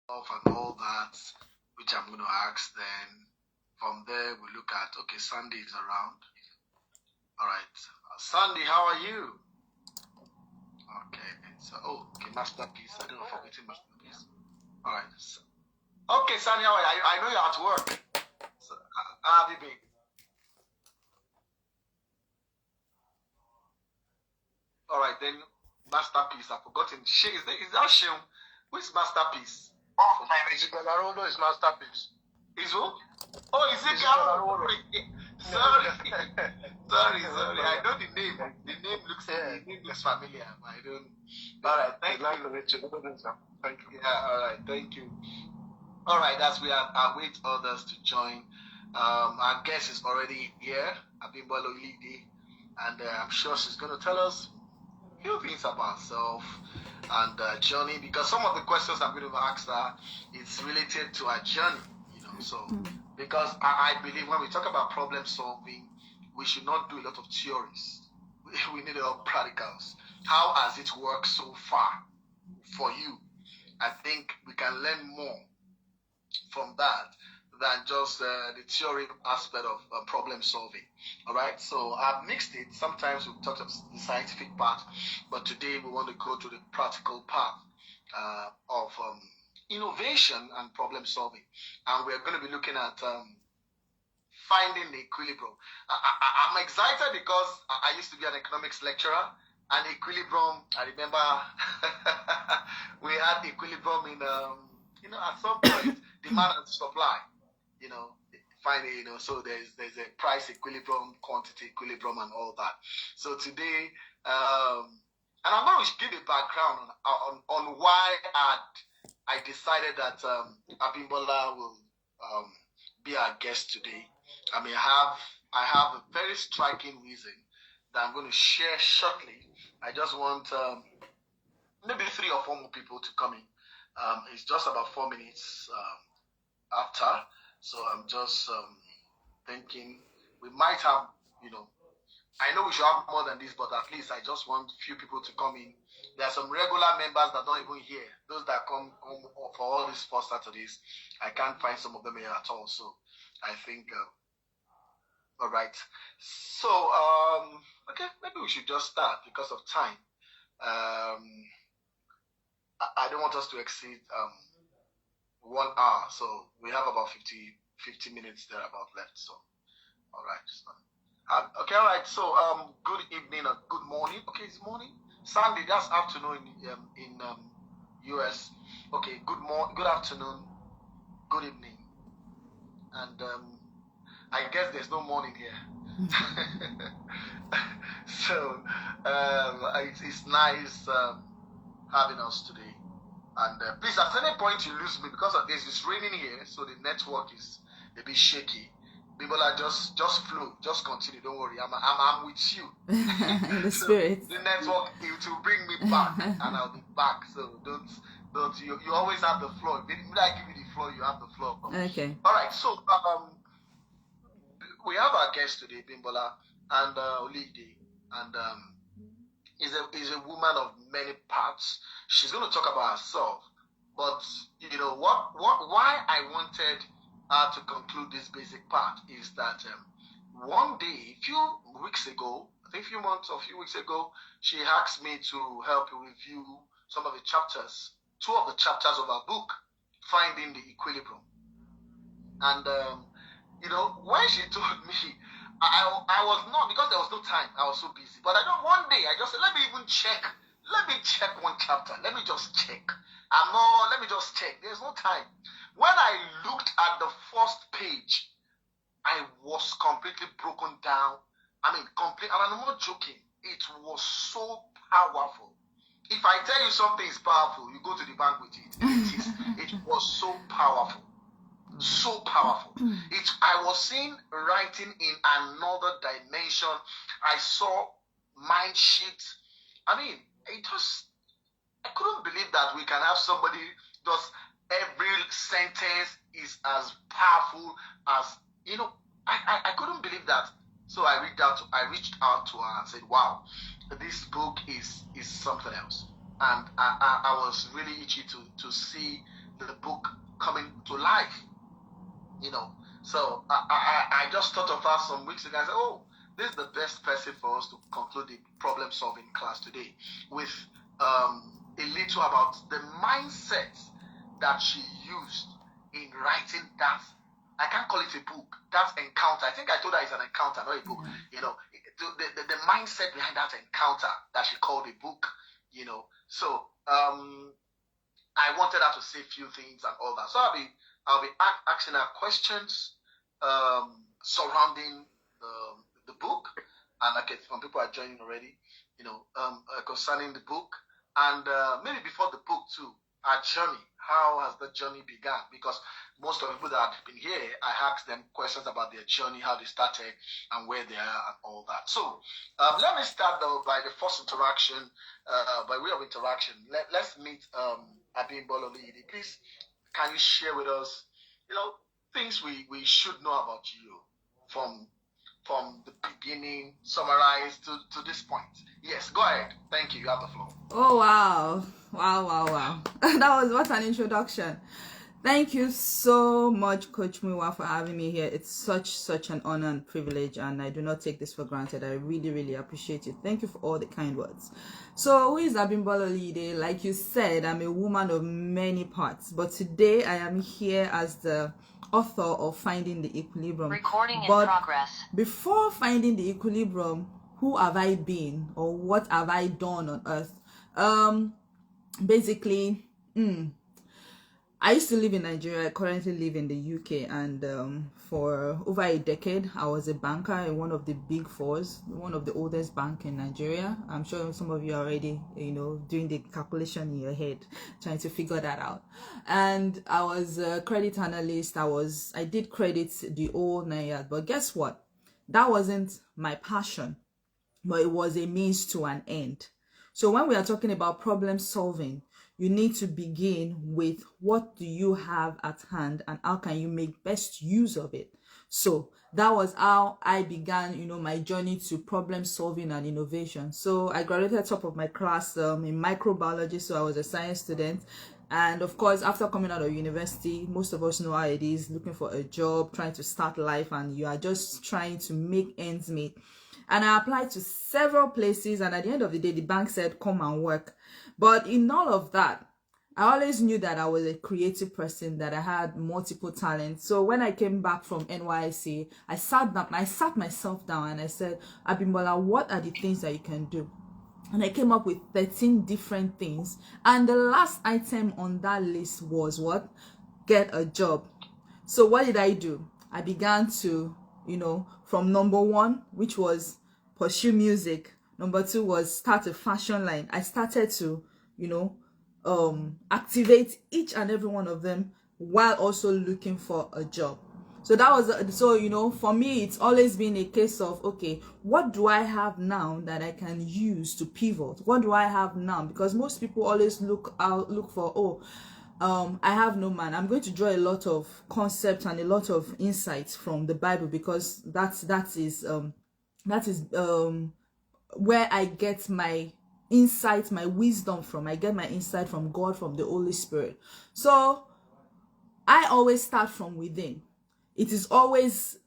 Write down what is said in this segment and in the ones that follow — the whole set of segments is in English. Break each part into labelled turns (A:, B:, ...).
A: and all that, which I'm going to ask. Then from there, we look at, okay, Sandy is around. All right. Sandy, how are you? Okay. So, okay, Masterpiece. I don't know, forgetting Masterpiece. All right. So, okay, Sandy, how are you? I know you're at work. So, how have you been? All right, then Masterpiece. I've forgotten. Is that Sheung? Who is Masterpiece?
B: Oh, Ronaldo is Masterpiece.
A: Is who? Oh, is it Ronaldo? Sorry. sorry. I know the name. The name looks familiar, but I don't. All right, thank you.
B: Thank you.
A: Yeah, all right, thank you. All right, as we await others to join, our guest is already here, Abimbola Olide, and I'm sure she's going to tell us a few things about herself and journey, because some of the questions I'm going to ask her is related to her journey, so because I believe when we talk about problem solving, we should not do a lot of theories. We need a lot of practicals. How has it worked so far for you? I think we can learn more from that than just the theory aspect of problem solving. All right, so I've mixed it. Sometimes we talk about the scientific part, but today we want to go to the practical part of innovation and problem solving, and we're going to be looking at finding the equilibrium. I'm excited because I used to be an economics lecturer, and equilibrium, I remember we had equilibrium in at some point, demand and supply, finally, so there's a price equilibrium, quantity equilibrium, and all that. So today, and I'm going to give a background on why I decided that Abimbola will be our guest today. I have a very striking reason that I'm going to share shortly. I just want maybe 3 or 4 more people to come in. It's just about 4 minutes after, so I'm just thinking we might have, I know we should have more than this, but at least I just want a few people to come in. There are some regular members that don't even hear. Those that come for all these 4 Saturdays, I can't find some of them here at all. So I think, all right. So, okay, maybe we should just start because of time. I don't want us to exceed 1 hour, so we have about 50 minutes there about left. So, all right. So, okay, all right. So, good evening or good morning. Okay, it's morning. Sunday, that's afternoon in US. Okay, good afternoon, good evening, and I guess there's no morning here. So, it's nice having us today. And please, at any point you lose me because of this, it's raining here, so the network is a bit shaky. People are just flow, just continue. Don't worry, I'm with you.
C: In the spirit.
A: So the network, it will bring me back, and I'll be back. So don't you always have the floor. When I give you the floor, you have the floor.
C: Okay.
A: All right. So we have our guest today, Bimbola and Olide, and is a woman of many parts. She's going to talk about herself, but why I wanted her to conclude this basic part is that one day, a few weeks ago, I think a few weeks ago, she asked me to help review some of the chapters, 2 of the chapters of her book, Finding the Equilibrium. And when she told me, I was not, because there was no time, I was so busy. But one day I just said, let me check 1 chapter. Let me just check. Let me just check. There's no time. When I looked at the first page, I was completely broken down. Complete, and I'm not joking. It was so powerful. If I tell you something is powerful, you go to the bank with it. It was so powerful. So powerful. I was seeing writing in another dimension. I saw mind shift. I couldn't believe that we can have somebody just every sentence is as powerful as I couldn't believe that. So I reached out to her and said, wow, this book is something else. And I was really itchy to see the book to life, you know. So I just thought of her some weeks ago. I said, oh, this is the best person for us to conclude the problem solving class today with a little about the mindset that she used in writing that. I can't call it a book. That's encounter. I think I told her it's an encounter, not a book. You know, the mindset behind that encounter that she called a book, you know. So I wanted her to say a few things and all that. So I'll be asking her questions surrounding the book, and okay, some people are joining already, you know, concerning the book, and maybe before the book too, our journey. How has the journey begun? Because most of the people that have been here, I asked them questions about their journey, how they started, and where they are, and all that. So let me start though by the first interaction, by way of interaction. Let's meet Abímbọ́lá Olóyèdè. Please, can you share with us, you know, things we should know about you from the beginning, summarized to this point? Yes, go ahead. Thank you. You have the floor.
C: Oh, wow. That was what an introduction. Thank you so much, Coach Muyiwa, for having me here. It's such an honor and privilege, and I do not take this for granted. I really appreciate it. Thank you for all the kind words. So, who is Abímbọ́lá Olóyèdè? Like you said, I'm a woman of many parts, but today I am here as the author of Finding the Equilibrium.
D: Recording in progress.
C: Before finding the equilibrium, who have I been, or what have I done on earth? Basically, I used to live in Nigeria. I currently live in the UK, and for over a decade, I was a banker in one of the big fours, one of the oldest bank in Nigeria. I'm sure some of you are already, you know, doing the calculation in your head, trying to figure that out. And I was a credit analyst. I did credit the whole 9 years, but guess what? That wasn't my passion, but it was a means to an end. So when we are talking about problem solving, you need to begin with what do you have at hand and how can you make best use of it. So that was how I began, you know, my journey to problem solving and innovation. So I graduated top of my class in microbiology, so I was a science student. And of course, after coming out of university, most of us know how it is, looking for a job, trying to start life, and you are just trying to make ends meet. And I applied to several places, and at the end of the day, the bank said, come and work. But in all of that, I always knew that I was a creative person, that I had multiple talents. So when I came back from NYSC, I sat myself down and I said, Abímbọ́lá, what are the things that you can do? And I came up with 13 different things. And the last item on that list was what? Get a job. So what did I do? I began to, you know, from number 1, which was pursue music. Number 2 was start a fashion line. I started to, you know, activate each and every one of them while also looking for a job. So that was, so, you know, for me, it's always been a case of, okay, what do I have now that I can use to pivot? What do I have now? Because most people always look for, oh, I have no man. I'm going to draw a lot of concepts and a lot of insights from the Bible, because that is where I get my insight, my wisdom from. I get my insight from God, from the Holy Spirit. So I always start from within. It is always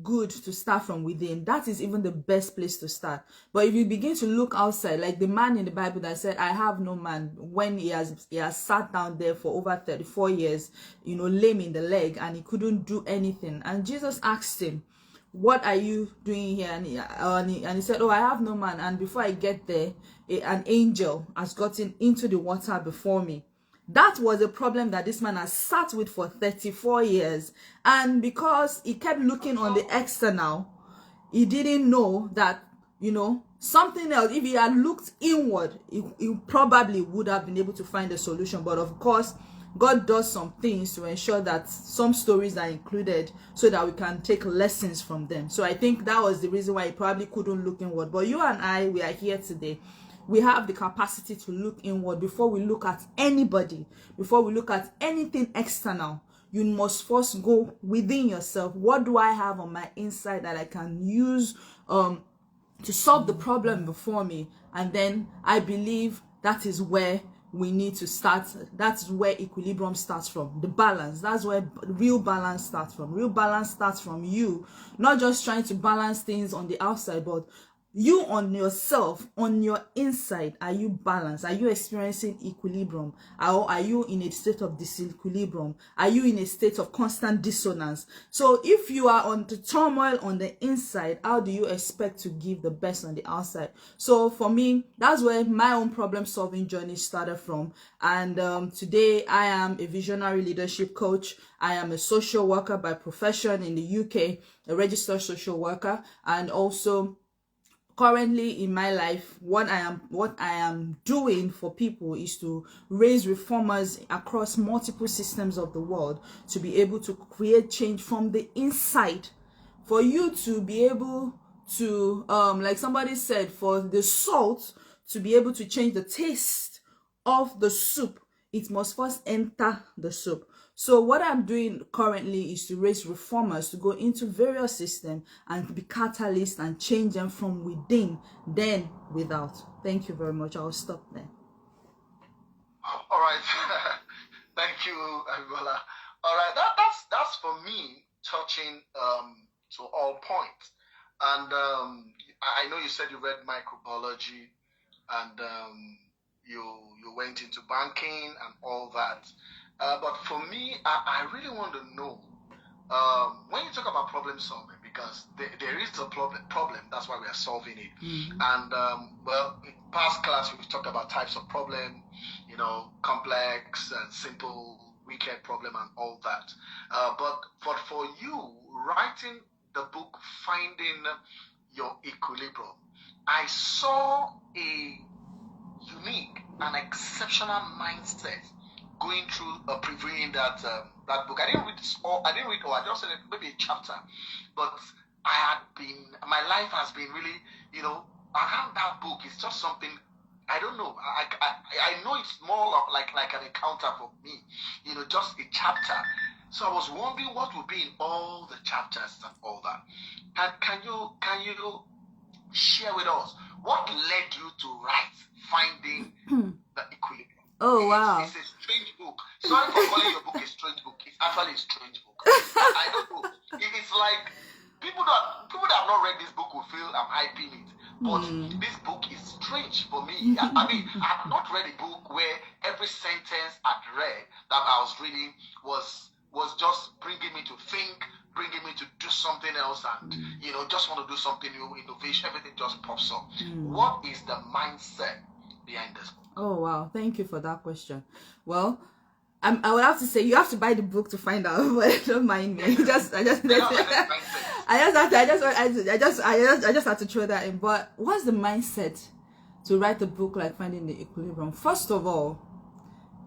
C: good to start from within. That is even the best place to start. But if you begin to look outside, like the man in the Bible that said, I have no man, when he has sat down there for over 34 years, you know, lame in the leg, and he couldn't do anything. And Jesus asked him, what are you doing here? And he said, oh, I have no man. And before I get there, an angel has gotten into the water before me. That was a problem that this man has sat with for 34 years. And because he kept looking on the external, he didn't know that, you know, something else. If he had looked inward, he probably would have been able to find a solution. But of course, God does some things to ensure that some stories are included so that we can take lessons from them. So I think that was the reason why he probably couldn't look inward. But you and I, we are here today. We have the capacity to look inward before we look at anybody, before we look at anything external. You must first go within yourself. What do I have on my inside that I can use to solve the problem before me? And then I believe that is where we need to start. That's where equilibrium starts from, the balance. That's where real balance starts from. Real balance starts from you not just trying to balance things on the outside, but you on yourself, on your inside. Are you balanced? Are you experiencing equilibrium? Or are you in a state of disequilibrium? Are you in a state of constant dissonance? So if you are on the turmoil on the inside, how do you expect to give the best on the outside? So for me, that's where my own problem solving journey started from. And today I am a visionary leadership coach. I am a social worker by profession in the UK, a registered social worker, and also currently in my life, what I am doing for people is to raise reformers across multiple systems of the world to be able to create change from the inside. For you to be able to, like somebody said, for the salt to be able to change the taste of the soup, it must first enter the soup. So what I'm doing currently is to raise reformers to go into various systems and be catalysts and change them from within, then without. Thank you very much. I'll stop there.
A: All right. Thank you, Abibola. All right. That's for me touching to all points. And I know you said you read microbiology and you went into banking and all that. But for me, I really want to know, when you talk about problem solving, because there is a problem, that's why we are solving it. Mm-hmm. And, well, in past class, we've talked about types of problem, complex and simple, wicked problem and all that. But for you, writing the book, Finding Your Equilibrium, I saw a unique and exceptional mindset going through previewing that book. I didn't read all. I just read maybe a chapter, but my life has been really, around that book. It's just something, I don't know. I know it's more of like an encounter for me, just a chapter. So I was wondering what would be in all the chapters and all that. And can you share with us what led you to write Finding the Equilibrium?
C: Oh, wow.
A: It's a strange book. Sorry for calling your book a strange book. It's actually a strange book. I don't know. It's like people that have not read this book will feel I'm hyping it. But this book is strange for me. I mean, I have not read a book where every sentence I'd read that I was reading was just bringing me to think, bringing me to do something else, and just want to do something new, innovation. Everything just pops up. What is the mindset behind this book?
C: Oh wow, thank you for that question. Well, I would have to say you have to buy the book to find out, but don't mind me. I just had to throw that in. But what's the mindset to write a book like Finding the Equilibrium? First of all,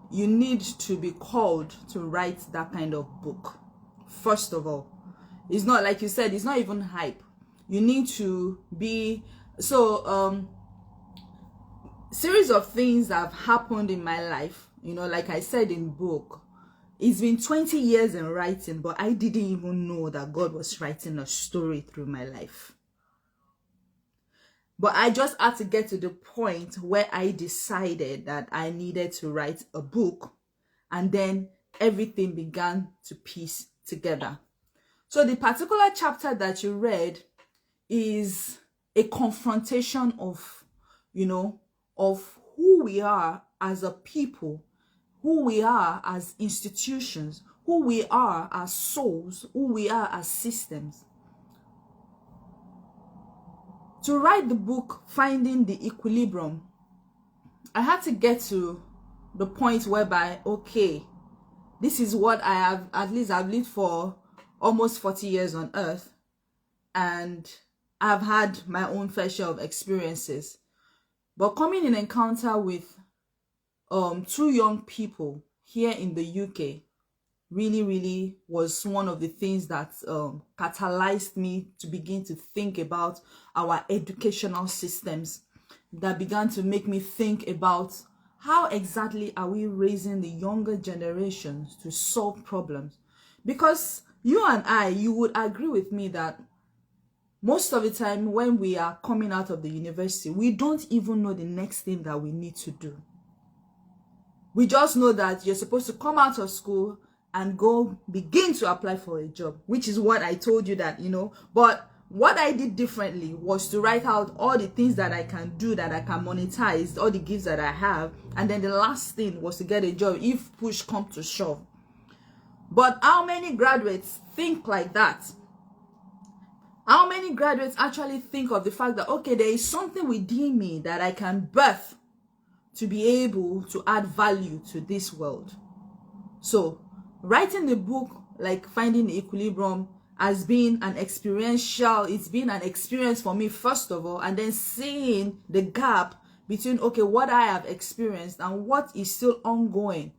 C: you need to be called to write that kind of book. First of all, it's not like you said, it's not even hype. You need to be series of things that have happened in my life, like I said in book, it's been 20 years in writing, but I didn't even know that God was writing a story through my life. But I just had to get to the point where I decided that I needed to write a book, and then everything began to piece together. So the particular chapter that you read is a confrontation of, of who we are as a people, who we are as institutions, who we are as souls, who we are as systems. To write the book, Finding the Equilibrium, I had to get to the point whereby, okay, this is what I've lived for almost 40 years on earth, and I've had my own fair share of experiences. But coming in encounter with two young people here in the UK really was one of the things that catalyzed me to begin to think about our educational systems, that began to make me think about how exactly are we raising the younger generations to solve problems. Because you would agree with me that most of the time when we are coming out of the university, we don't even know the next thing that we need to do. We just know that you're supposed to come out of school and go begin to apply for a job, which is what I told you that, but what I did differently was to write out all the things that I can do, that I can monetize, all the gifts that I have. And then the last thing was to get a job if push comes to shove. But how many graduates think like that? How many graduates actually think of the fact that, okay, there is something within me that I can birth to be able to add value to this world? So writing the book, like Finding the Equilibrium, has been it's been an experience for me, first of all, and then seeing the gap between, okay, what I have experienced and what is still ongoing.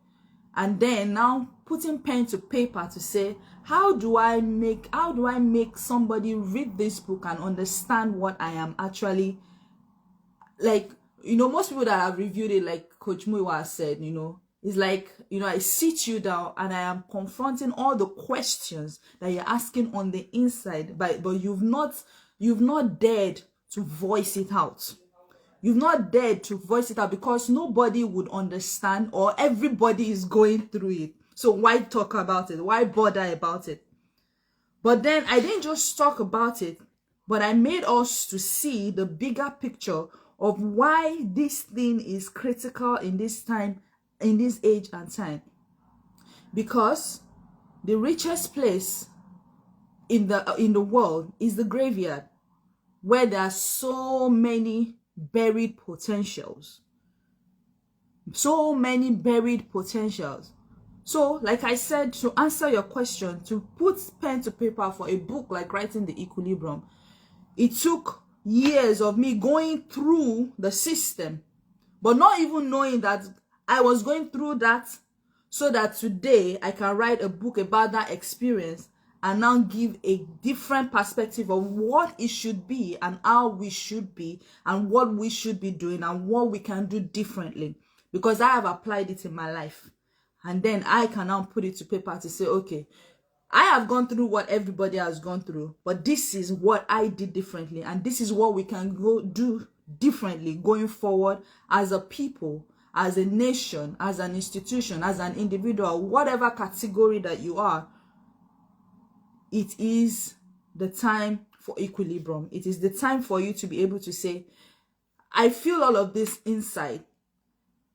C: And then now putting pen to paper to say, how do I make somebody read this book and understand what I am actually, like, most people that have reviewed it, like Coach Muiwa has said, it's like, I sit you down and I am confronting all the questions that you're asking on the inside, but you've not dared to voice it out. You've not dared to voice it out because nobody would understand, or everybody is going through it. So why talk about it? Why bother about it? But then I didn't just talk about it, but I made us to see the bigger picture of why this thing is critical in this time, in this age and time. Because the richest place in the world is the graveyard, where there are so many buried potentials. So many buried potentials. So, like I said, to answer your question, to put pen to paper for a book like Writing the Equilibrium, it took years of me going through the system, but not even knowing that I was going through that, so that today I can write a book about that experience and now give a different perspective of what it should be and how we should be and what we should be doing and what we can do differently, because I have applied it in my life. And then I can now put it to paper to say, okay, I have gone through what everybody has gone through, but this is what I did differently, and this is what we can go do differently going forward as a people, as a nation, as an institution, as an individual, whatever category that you are. It is the time for equilibrium. It is the time for you to be able to say, I feel all of this inside,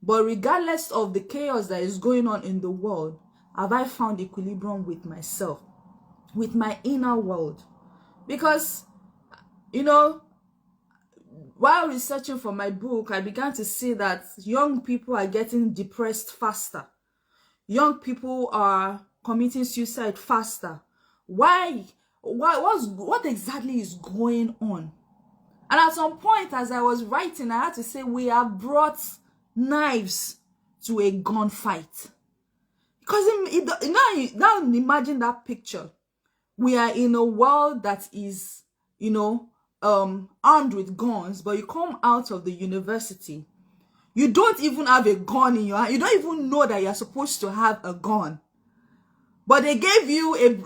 C: but regardless of the chaos that is going on in the world, have I found equilibrium with myself, with my inner world? Because, while researching for my book, I began to see that young people are getting depressed faster. Young people are committing suicide faster. Why? What exactly is going on? And at some point, as I was writing, I had to say, we have brought knives to a gunfight. Because now imagine that picture. We are in a world that is, armed with guns, but you come out of the university, you don't even have a gun in your hand. You don't even know that you're supposed to have a gun. But they gave you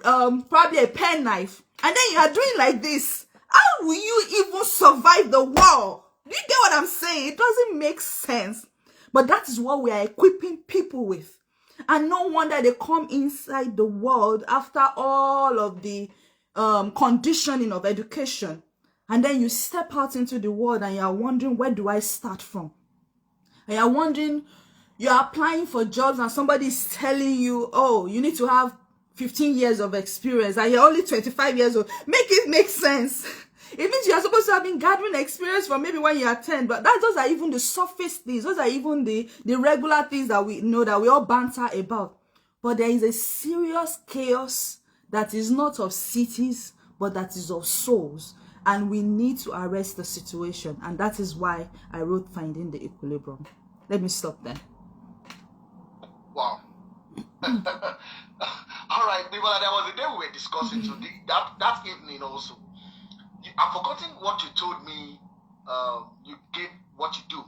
C: probably a pen knife, and then you are doing like this. How will you even survive the war? Do you get what I'm saying? It doesn't make sense. But that is what we are equipping people with. And no wonder they come inside the world after all of the conditioning of education. And then you step out into the world and you're wondering, where do I start from? And you're wondering, you're applying for jobs and somebody is telling you, oh, you need to have 15 years of experience and you're only 25 years old. Make it make sense. It means you're supposed to have been gathering experience from maybe when you're 10, but those are even the surface things. Those are even the regular things that we know, that we all banter about. But there is a serious chaos that is not of cities, but that is of souls. And we need to arrest the situation. And that is why I wrote Finding the Equilibrium. Let me stop there.
A: Wow. All right, there was a day we were discussing today, that evening also. I've forgotten what you told me. You gave what you do,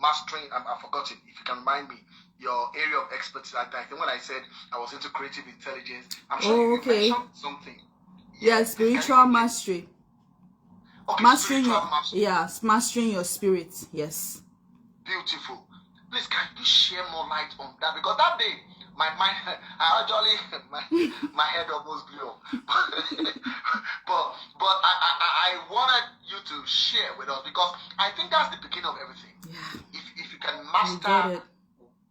A: mastering. I've forgotten. If you can remind me your area of expertise. I think when I said I was into creative intelligence, I'm sure you mentioned something.
C: Yeah, spiritual mastery.
A: Okay,
C: mastering
A: spiritual
C: your
A: mastery.
C: mastering your spirit. Yes.
A: Beautiful. Please, can you share more light on that? Because that day, my mind, I actually, my head almost blew up. but I wanted you to share with us, because I think that's the beginning of everything.
C: Yeah.
A: If you can
C: I
A: master
C: get it.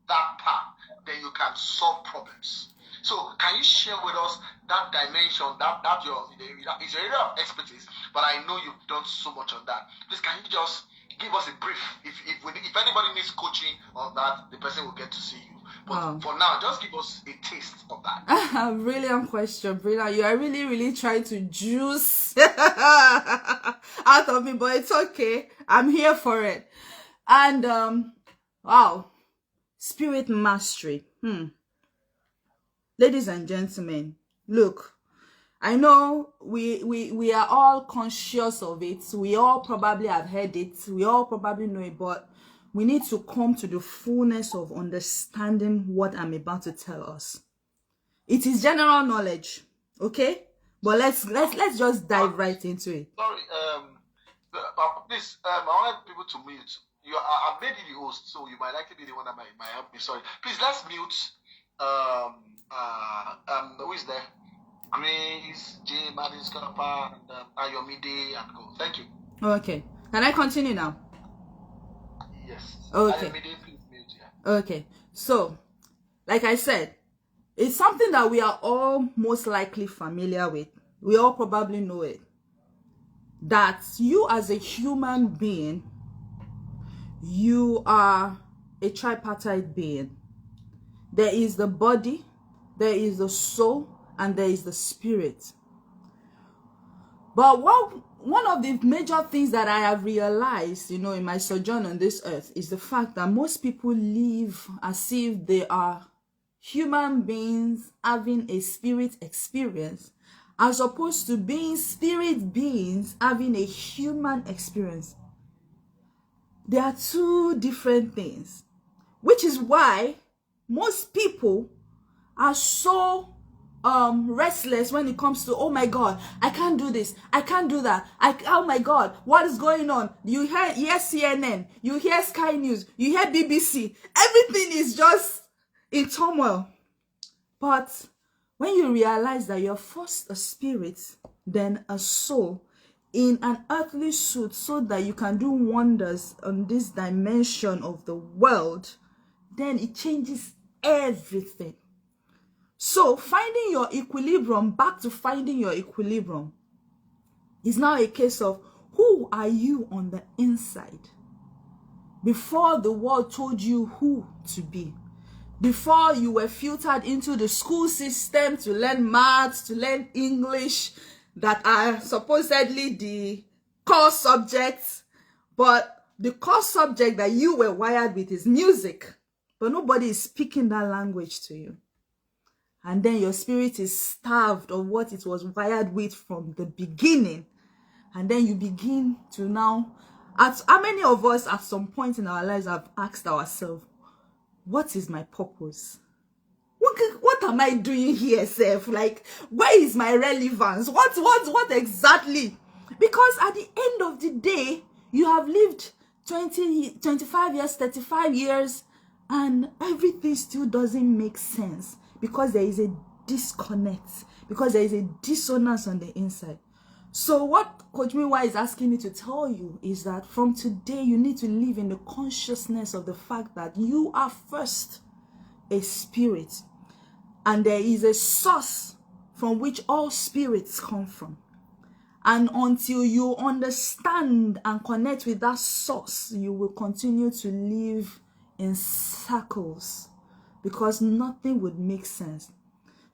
A: that part, then you can solve problems. So can you share with us that dimension, that it's your area of expertise, but I know you've done so much on that. Please, can you just give us a brief? If anybody needs coaching on that, the person will get to see you. But
C: Wow.
A: for now, just give us a taste of that.
C: Brilliant question, brilliant. You are really trying to juice out of me, but it's okay. I'm here for it. And wow, spirit mastery. Ladies and gentlemen, look, I know we are all conscious of it. We all probably have heard it. We all probably know it, but we need to come to the fullness of understanding what I'm about to tell us. It is general knowledge, okay? But let's just dive right into it.
A: Sorry, please, I want people to mute. I've made you the host, so you might likely be the one that might help me. Sorry, please, let's mute. Who is there? Grace, J, Madin Scapa, and Ayomide, and go. Thank you.
C: Okay, can I continue now?
A: Yes.
C: Okay.
A: Ayomide, please mute. Yeah.
C: Okay, so like I said, it's something that we are all most likely familiar with. We all probably know it. That you as a human being, you are a tripartite being. There is the body, there is the soul, and there is the spirit. But one of the major things that I have realized, in my sojourn on this earth, is the fact that most people live as if they are human beings having a spirit experience, as opposed to being spirit beings having a human experience. They are two different things, which is why most people are so restless when it comes to, oh my God, I can't do this, I can't do that, oh my God, what is going on? You hear CNN, you hear Sky News, you hear BBC, everything is just in turmoil. But when you realize that you're first a spirit, then a soul in an earthly suit, so that you can do wonders on this dimension of the world, then it changes everything. So finding your equilibrium, back to finding your equilibrium, is now a case of who are you on the inside? Before the world told you who to be, before you were filtered into the school system to learn maths, to learn English, that are supposedly the core subjects, but the core subject that you were wired with is music, but nobody is speaking that language to you. And then your spirit is starved of what it was wired with from the beginning. And then you begin to now, how many of us at some point in our lives have asked ourselves, what is my purpose? What am I doing here, Seth? Like, where is my relevance? What exactly? Because at the end of the day, you have lived 20, 25 years, 35 years, and everything still doesn't make sense, because there is a disconnect, because there is a dissonance on the inside. So what Coach Miwa is asking me to tell you is that from today, you need to live in the consciousness of the fact that you are first a spirit, and there is a source from which all spirits come from. And until you understand and connect with that source, you will continue to live in circles, because nothing would make sense.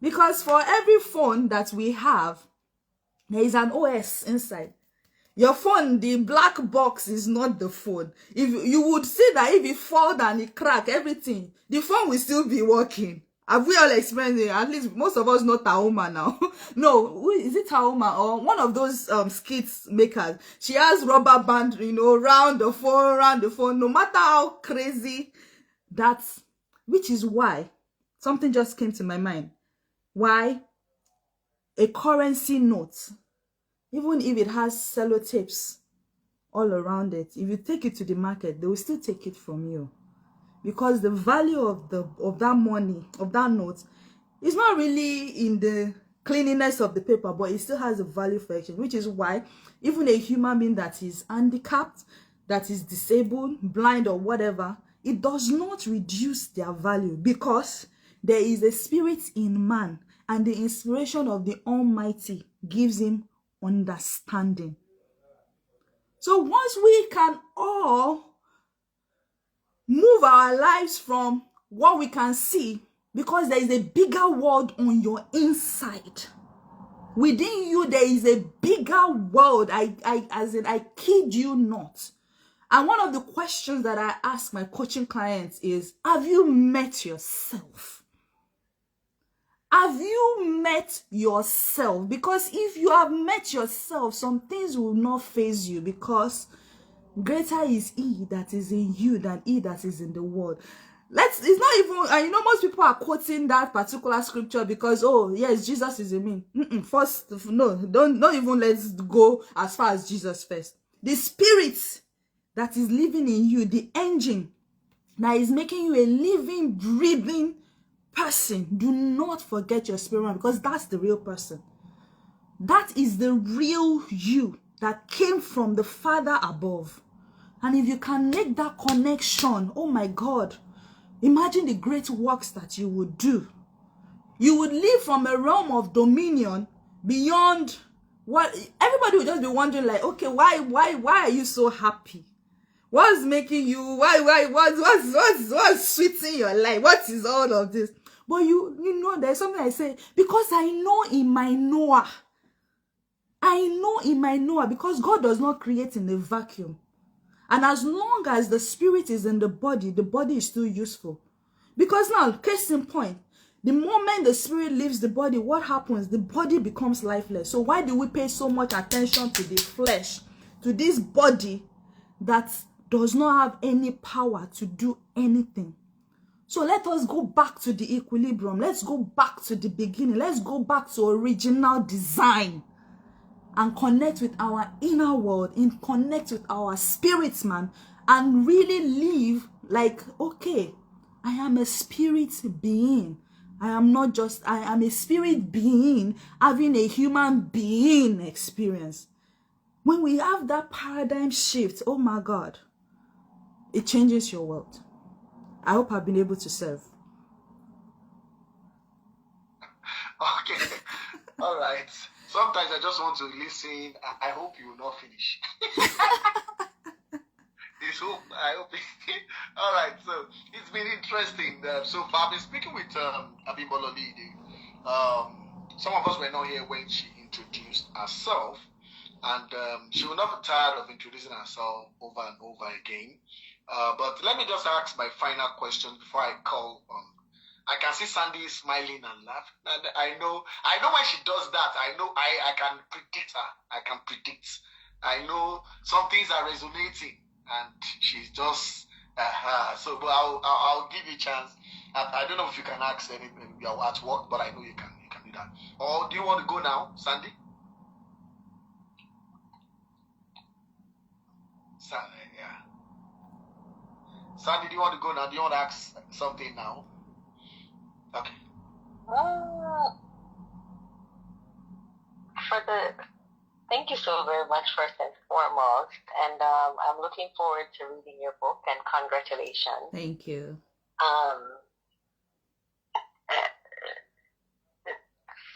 C: Because for every phone that we have, there is an OS inside. Your phone, the black box is not the phone. If you would see that if it fall down, it crack, everything, the phone will still be working. Have we all experienced it? At least most of us know Tahoma now. No, is it Tahoma or one of those skits makers? She has rubber band, round the phone, no matter how crazy that's, which is why something just came to my mind. Why a currency note, even if it has sellotapes all around it, if you take it to the market, they will still take it from you. because the value of that money, of that note, is not really in the cleanliness of the paper, but it still has a value for exchange, which is why even a human being that is handicapped, that is disabled, blind, or whatever, it does not reduce their value, because there is a spirit in man, and the inspiration of the Almighty gives him understanding. So once we can all move our lives from what we can see, because there is a bigger world on your inside. Within you, there is a bigger world. I kid you not. And one of the questions that I ask my coaching clients is, have you met yourself? Have you met yourself? Because if you have met yourself, some things will not faze you, because greater is he that is in you than he that is in the world. It's not even, most people are quoting that particular scripture because, oh yes, Jesus is in me. First, no, don't even let's go as far as Jesus first. The spirit that is living in you, the engine that is making you a living, breathing person. Do not forget your spirit man, because that's the real person. That is the real you that came from the Father above. And if you can make that connection, oh my God, imagine the great works that you would do. You would live from a realm of dominion beyond what everybody would just be wondering, like, okay, why are you so happy? What's making you, what's sweetening your life? What is all of this? But you know, there's something I say, because I know in my Noah, because God does not create in a vacuum. And as long as the spirit is in the body is still useful. Because now, case in point, the moment the spirit leaves the body, what happens? The body becomes lifeless. So why do we pay so much attention to the flesh, to this body that does not have any power to do anything? So let us go back to the equilibrium. Let's go back to the beginning. Let's go back to original design and connect with our inner world, and connect with our spirit man, and really live like, okay, I am a spirit being. I am a spirit being having a human being experience. When we have that paradigm shift, oh my God, it changes your world. I hope I've been able to serve.
A: Okay. All right. Sometimes I just want to listen. I hope you will not finish. I hope. All right. So it's been interesting. So far, I've been speaking with Abimbola Oluyide. Some of us were not here when she introduced herself, and she will not be tired of introducing herself over and over again. But let me just ask my final question before I call on. I can see Sandy smiling and laughing. And I know when she does that, I know I can predict her. I can predict. I know some things are resonating, and she's just so. But I'll give you a chance. I don't know if you can ask anything. You're at work, but I know you can do that. Or do you want to go now, Sandy? Yeah. Sandy, do you want to go now? Do you want to ask something now? Okay.
D: Thank you so very much first and foremost, and I'm looking forward to reading your book, and congratulations.
C: Thank you.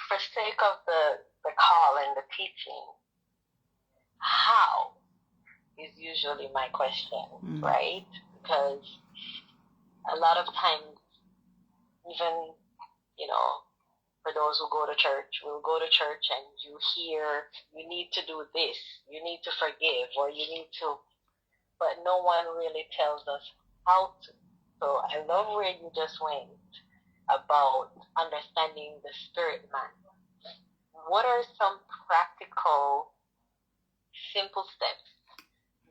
D: For sake of the call and the teaching, how is usually my question, right? Because a lot of times, even, for those who go to church, we'll go to church and you hear, you need to do this, you need to forgive, or you need to, but no one really tells us how to. So I love where you just went about understanding the spirit man. What are some practical, simple steps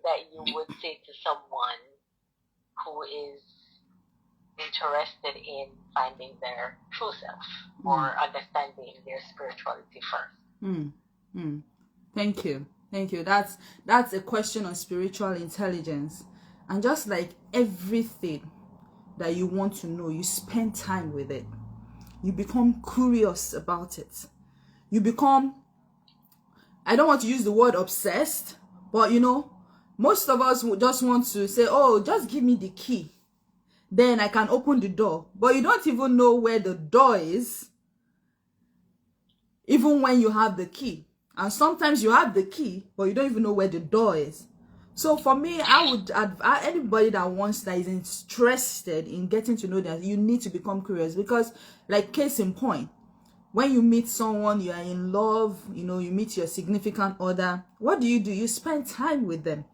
D: that you would say to someone who is interested in finding their true self or understanding their spirituality first?
C: Thank you. That's a question on spiritual intelligence. And just like everything, that you want to know, you spend time with it. You become curious about it. You become, I don't want to use the word obsessed, but you know, most of us would just want to say, oh, just give me the key, then I can open the door. But you don't even know where the door is, even when you have the key. And sometimes you have the key, but you don't even know where the door is. So for me, I would advise anybody that is interested in getting to know that, you need to become curious. Because, like, case in point, when you meet someone, you are in love, you know, you meet your significant other, what do? You spend time with them.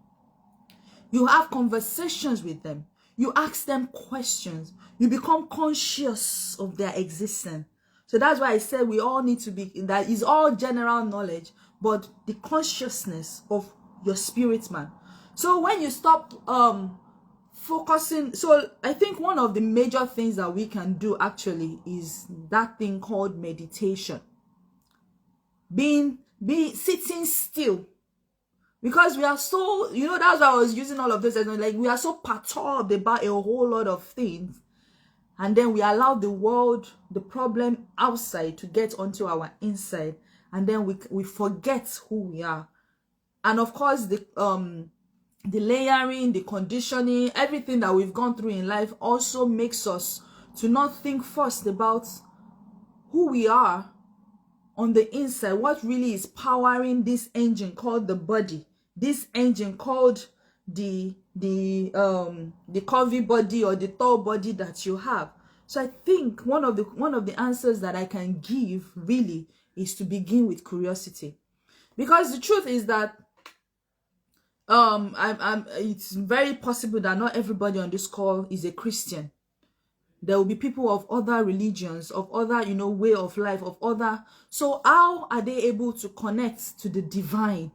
C: You have conversations with them. You ask them questions. You become conscious of their existence. So that's why I said we all need to be, that is all general knowledge, but the consciousness of your spirit man. So when you stop focusing, so I think one of the major things that we can do actually is that thing called meditation. Sitting still. Because we are so, you know, that's why I was using all of this, like we are so perturbed about a whole lot of things. And then we allow the world, the problem outside to get onto our inside. And then we forget who we are. And of course, the layering, the conditioning, everything that we've gone through in life also makes us to not think first about who we are on the inside. What really is powering this engine called the body. This engine called the curvy body or the tall body that you have. So I think one of the answers that I can give really is to begin with curiosity. Because the truth is that it's very possible that not everybody on this call is a Christian. There will be people of other religions, of other, you know, way of life, of other. So how are they able to connect to the divine?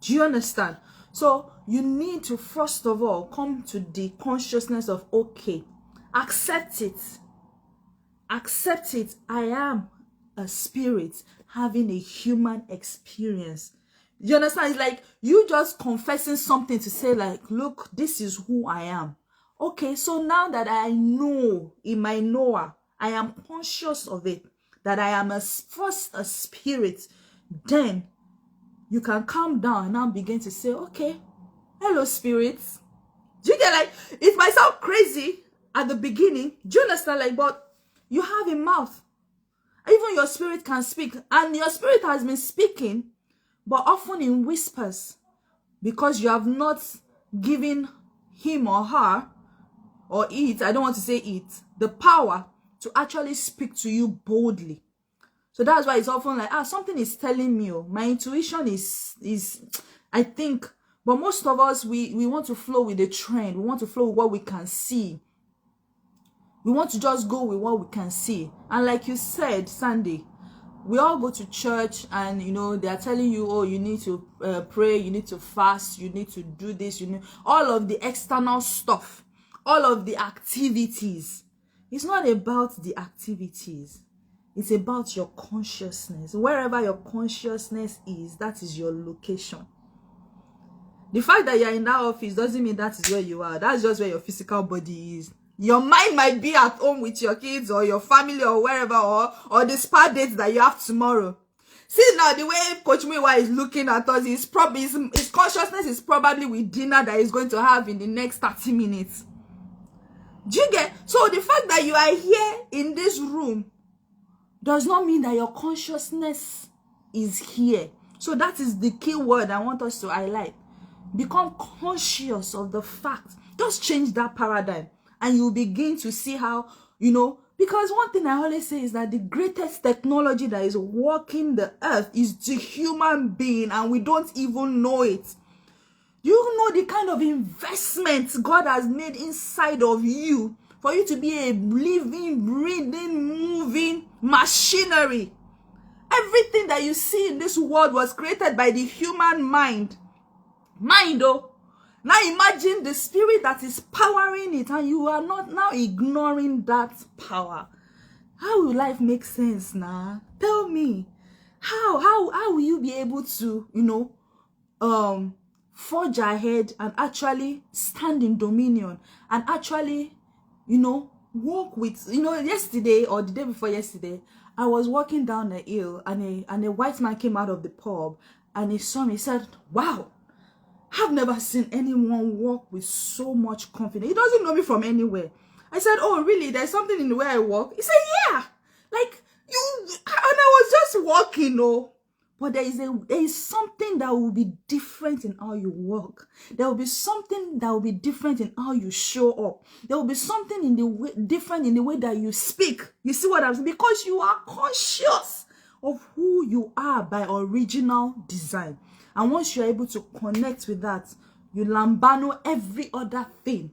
C: Do you understand? So you need to first of all come to the consciousness of, okay, accept it. Accept it. I am a spirit having a human experience. You understand? It's like you just confessing something to say, like, look, this is who I am. Okay, so now that I know in my knower, I am conscious of it, that I am first a spirit, then you can calm down and now begin to say, okay, hello, spirits. Do you get, like, it might sound crazy at the beginning. Do you understand? Like, but you have a mouth. Even your spirit can speak. And your spirit has been speaking, but often in whispers, because you have not given him or her, or it, I don't want to say it, the power to actually speak to you boldly. So that's why it's often like, something is telling me, my intuition is I think, but most of us, we want to flow with the trend. We want to flow with what we can see. We want to just go with what we can see. And like you said, Sandy, we all go to church and, you know, they are telling you, oh, you need to pray, you need to fast, you need to do this, you need all of the external stuff, all of the activities. It's not about the activities. It's about your consciousness. Wherever your consciousness is, that is your location. The fact that you're in that office doesn't mean that is where you are. That's just where your physical body is. Your mind might be at home with your kids or your family or wherever, or the spa dates that you have tomorrow. See now, the way Coach Miwa is looking at us, his consciousness is probably with dinner that he's going to have in the next 30 minutes. Do you get? So the fact that you are here in this room does not mean that your consciousness is here. So that is the key word I want us to highlight. Become conscious of the fact. Just change that paradigm. And you'll begin to see how, you know, because one thing I always say is that the greatest technology that is walking the earth is the human being, and we don't even know it. You know the kind of investment God has made inside of you for you to be a living, breathing, moving machinery. Everything that you see in this world was created by the human mind. Now imagine the spirit that is powering it, and you are not now ignoring that power. How will life make sense now? Tell me. How will you be able to, you know, forge ahead and actually stand in dominion and actually walk with, yesterday or the day before yesterday, I was walking down the hill and a white man came out of the pub and he saw me. He said, wow, I've never seen anyone walk with so much confidence. He doesn't know me from anywhere. I said, oh, really? There's something in the way I walk? He said, yeah. Like, and I was just walking, But there is something that will be different in how you walk. There will be something that will be different in how you show up. There will be something different in the way that you speak. You see what I'm saying? Because you are conscious of who you are by original design. And once you're able to connect with that, you lambano every other thing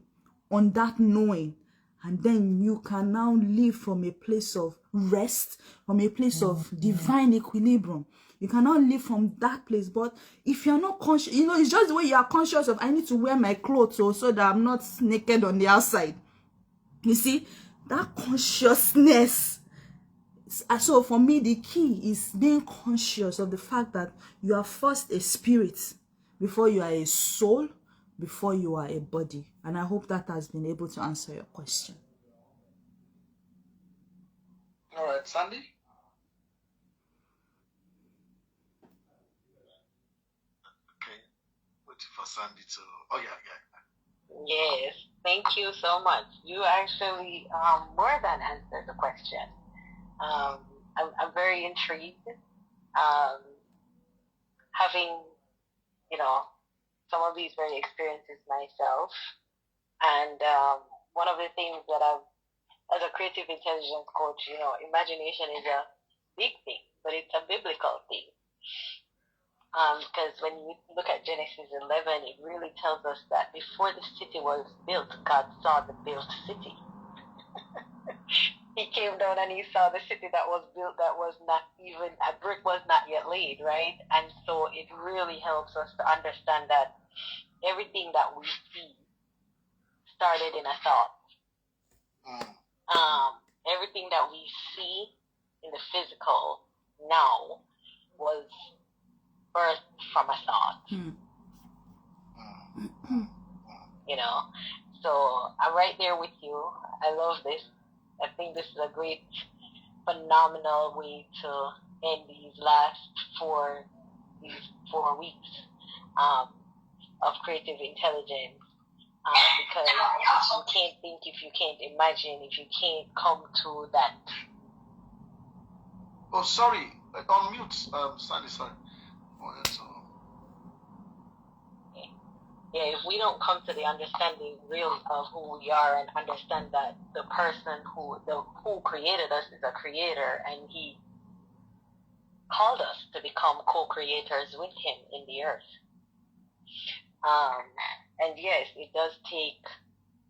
C: on that knowing. And then you can now live from a place of rest, from a place of divine equilibrium. You cannot live from that place. But if you're not conscious, it's just the way you are conscious of, I need to wear my clothes so that I'm not naked on the outside. You see, that consciousness. So for me, the key is being conscious of the fact that you are first a spirit before you are a soul, before you are a body. And I hope that has been able to answer your question.
A: All right, Sandy? Okay, waiting for Sandy to... Oh, yeah.
D: Yes, thank you so much. You actually more than answered the question. I'm very intrigued. Having, some of these very experiences myself. And one of the things that as a creative intelligence coach, imagination is a big thing, but it's a biblical thing. Because when you look at Genesis 11, it really tells us that before the city was built, God saw the built city. He came down and he saw the city that was built that was not even, a brick was not yet laid, right? And so it really helps us to understand that everything that we see started in a thought. Everything that we see in the physical now was birthed from a thought. So I'm right there with you. I love this. I think this is a great, phenomenal way to end these last 4 weeks of creative intelligence. Because if you can't think, if you can't imagine, if you can't come to that.
A: Oh, sorry. On mute, Sandy, sorry.
D: Yeah, if we don't come to the understanding really of who we are and understand that the person who created us is a creator, and he called us to become co-creators with him in the earth. And yes, it does take,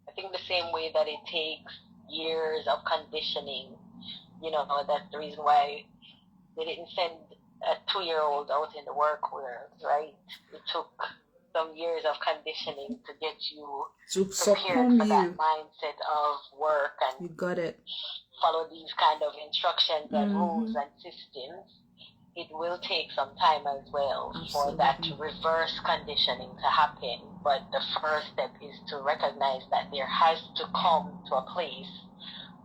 D: I think the same way that it takes years of conditioning, that's the reason why they didn't send a 2-year-old out in the work world, right? It took some years of conditioning to get you prepared for that mindset of work and
C: you got it.
D: Follow these kind of instructions and rules and systems. It will take some time as well for that reverse conditioning to happen. But the first step is to recognize that there has to come to a place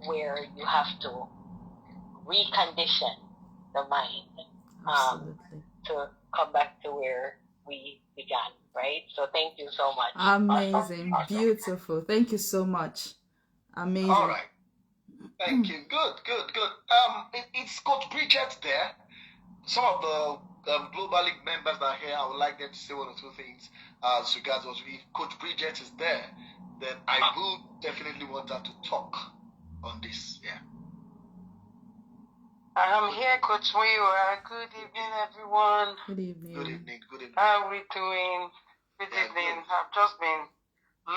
D: where you have to recondition the mind to come back to where we began, right? So thank you so much.
C: Amazing. Awesome. Beautiful. Thank you so much. Amazing.
A: All right. Thank you. Good. It's Coach Bridget there. Some of the Global League members that are here, I would like them to say 1 or 2 things as regards what if Coach Bridget is there, then I will definitely want her to talk on this. Yeah.
B: I'm here, Coach Muyiwa. Good evening, everyone.
C: Good evening.
A: Good evening. Good evening.
B: How are we doing? Good evening. Good. I've just been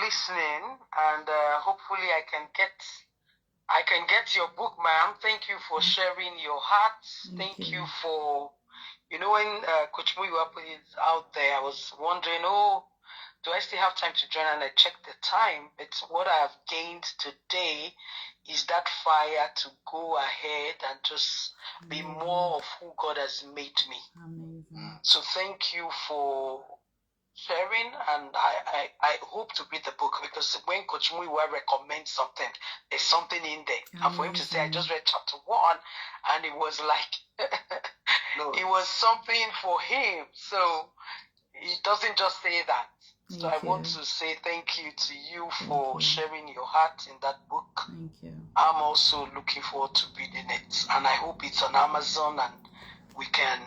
B: listening, and hopefully I can get your book, ma'am. Thank you for sharing your heart. Thank you for, when Coach Muyiwa put it out there, I was wondering, do I still have time to join? And I checked the time. It's what I have gained today is that fire to go ahead and just be more of who God has made me.
C: Amazing.
B: So thank you for sharing, and I hope to read the book, because when Coach Muiwa recommends something, there's something in there. And for him to say, I just read chapter 1, and it was like, it was something for him. So he doesn't just say that. So I want to say thank you to you for sharing your heart in that book.
C: Thank you.
B: I'm also looking forward to reading it, and I hope it's on Amazon and we can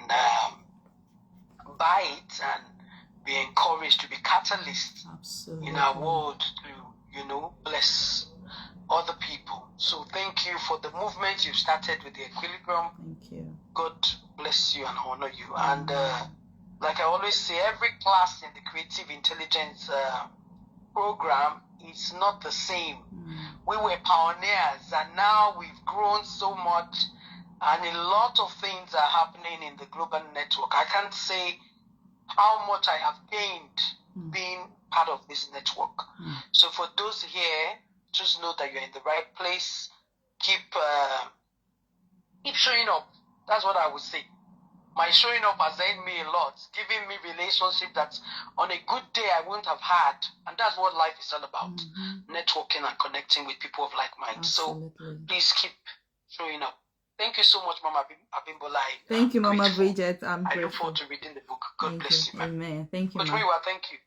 B: buy it and be encouraged to be catalysts in our world to, bless other people. So thank you for the movement you've started with the Equilibrium.
C: Thank you.
B: God bless you and honor you. And like I always say, every class in the Creative Intelligence program is not the same. We were pioneers, and now we've grown so much, and a lot of things are happening in the global network. I can't say how much I have gained being part of this network. So for those here, just know that you're in the right place. Keep showing up. That's what I would say. My showing up has helped me a lot, giving me relationship that on a good day I wouldn't have had. And that's what life is all about. Networking and connecting with people of like mind. So please keep showing up. Thank you so much, Mama Abimbola.
C: Thank you, Mama Bridget. I
B: look forward to reading the book. God bless you, man.
C: Amen. Thank you,
B: Coach Muiwa, thank you.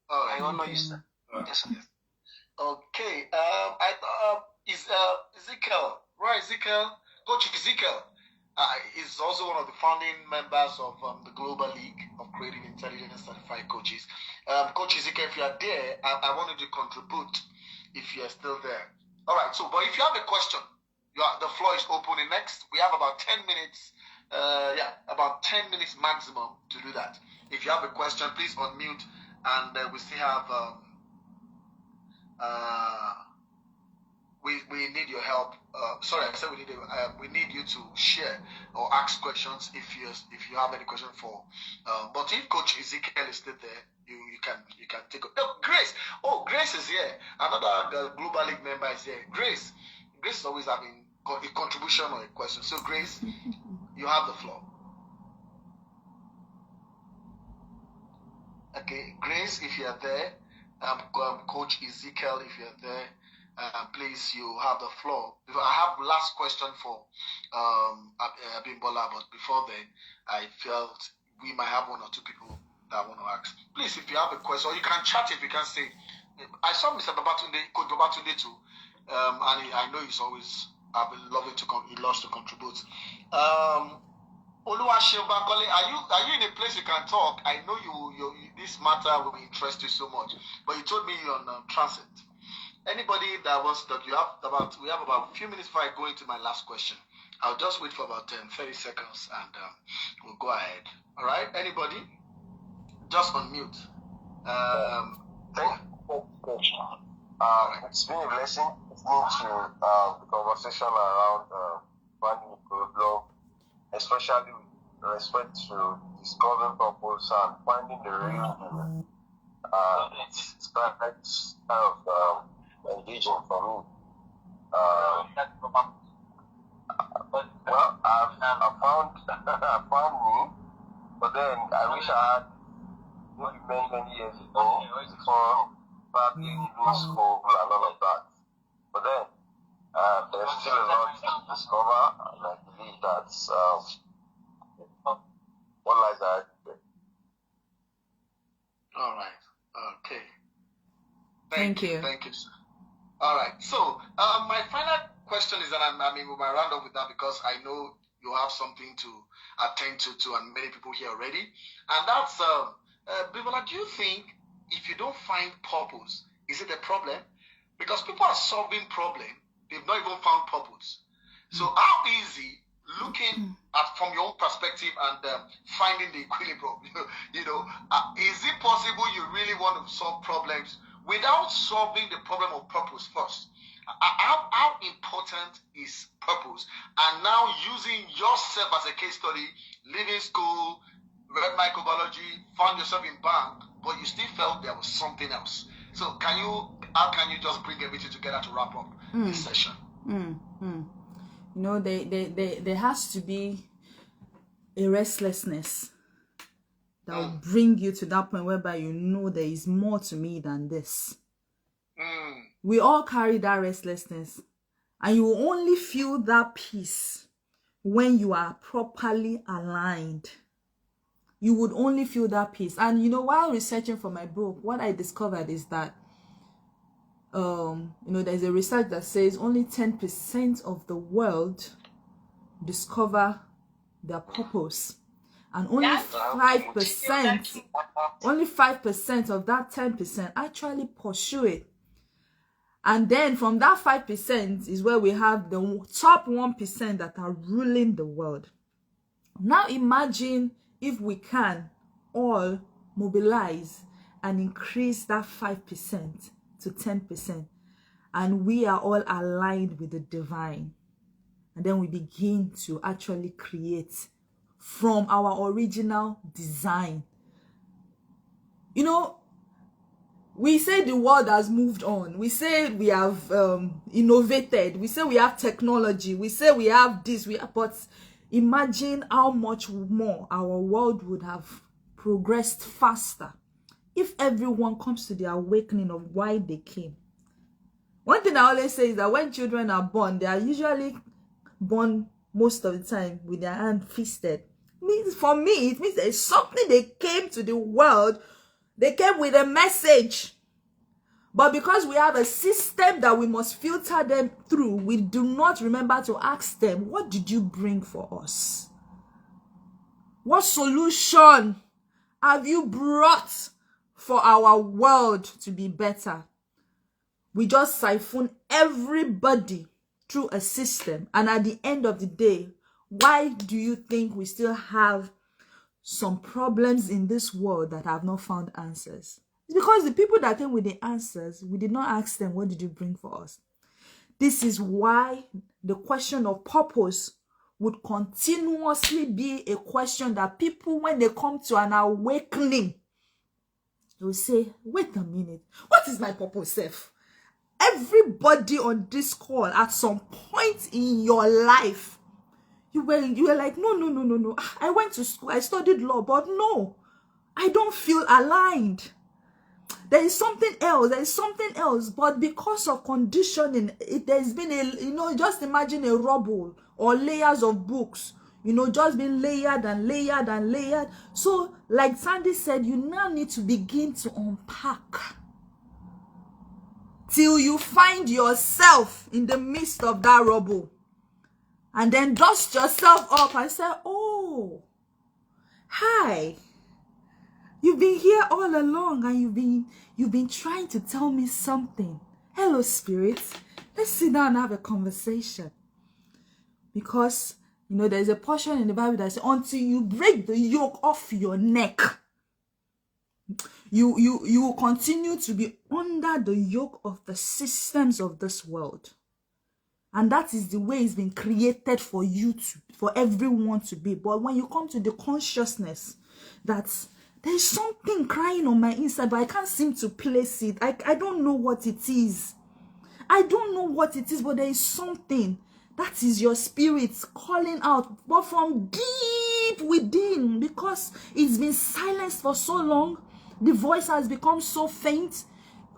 B: I honor you, sir. Yes, sir.
A: Okay. Is Ezekiel, right? Coach Ezekiel is also one of the founding members of the Global League of Creative Intelligence Certified Coaches. Coach Ezekiel, if you are there, I wanted to contribute if you are still there. All right. So, but if you have a question, the floor is open. Next, we have about 10 minutes. About 10 minutes maximum to do that. If you have a question, please unmute, and we still have. We need your help. Sorry, I said we need you to share or ask questions if you have any question for. But if Coach Ezekiel is still there, you can take. Grace. Oh, Grace is here. Another Global League member is here. Grace is always having a contribution or a question. So Grace, you have the floor. Okay, Grace, if you are there, Coach Ezekiel, if you are there. Please, you have the floor. I have last question for Abimbola, but before then, I felt we might have one or two people that want to ask. Please, if you have a question, or you can chat it, we can say. I saw Mr. Babatunde, Coach Babatunde too, and I know he's always he loves to contribute. Oluwaseun Bankole, are you in a place you can talk? I know you this matter will interest you so much, but you told me you're on transit. Anybody that wants to talk, we have about a few minutes before I go into my last question. I'll just wait for about 30 seconds and we'll go ahead. All right? Anybody? Just unmute.
E: Thank you. It's been a blessing listening to the conversation around finding a curriculum, especially with respect to discovering purpose and finding the real. It's perfect kind of engaging for me. Well, I found me, but then I wish I had maybe many years ago before probably leaving school and all of that. But then there's still a lot to discover, and I believe that's what lies ahead.
A: All right. Okay.
C: Thank you.
A: Thank you, sir. All right. So my final question is that we might round up with that because I know you have something to attend to and many people here already. And that's, Bibola, do you think if you don't find purpose, is it a problem? Because people are solving problem, they've not even found purpose. So how easy, looking at from your own perspective and finding the equilibrium, is it possible you really want to solve problems without solving the problem of purpose first? How important is purpose? And now using yourself as a case study, leaving school, read microbiology, found yourself in bank, but you still felt there was something else. So how can you just bring everything together to wrap up this session?
C: There has to be a restlessness that will bring you to that point whereby you know there is more to me than this. We all carry that restlessness, and you will only feel that peace when you are properly aligned. You would only feel that peace. And you know, while researching for my book, what I discovered is that you know, there's a research that says only 10% of the world discover their purpose, and only 5% of that 10% actually pursue it. And then from that 5% is where we have the top 1% that are ruling the world. Now imagine if we can all mobilize and increase that 5% to 10%, and we are all aligned with the divine. And then we begin to actually create from our original design. You know, we say the world has moved on. We say we have innovated. We say we have technology. We say we have this. But imagine how much more our world would have progressed faster if everyone comes to the awakening of why they came. One thing I always say is that when children are born, they are usually born most of the time with their hand fisted. For me, it means there is something they came to the world. They came with a message. But because we have a system that we must filter them through, we do not remember to ask them, what did you bring for us? What solution have you brought for our world to be better? We just siphon everybody through a system. And at the end of the day, why do you think we still have some problems in this world that have not found answers? It's because the people that came with the answers, we did not ask them, what did you bring for us? This is why the question of purpose would continuously be a question that people, when they come to an awakening, they will say, wait a minute, what is my purpose, Seth? Everybody on this call, at some point in your life, you were like, no. I went to school, I studied law, but no, I don't feel aligned. There is something else. But because of conditioning, there's been just imagine a rubble or layers of books, just being layered and layered and layered. So, like Sandy said, you now need to begin to unpack till you find yourself in the midst of that rubble. And then dust yourself up and say, oh, hi. You've been here all along, and you've been trying to tell me something. Hello, Spirit. Let's sit down and have a conversation. Because, there's a portion in the Bible that says, until you break the yoke off your neck, you will continue to be under the yoke of the systems of this world. And that is the way it's been created for for everyone to be. But when you come to the consciousness that there's something crying on my inside, but I can't seem to place it. I don't know what it is. But there is something. That is your spirit calling out, but from deep within, because it's been silenced for so long. The voice has become so faint.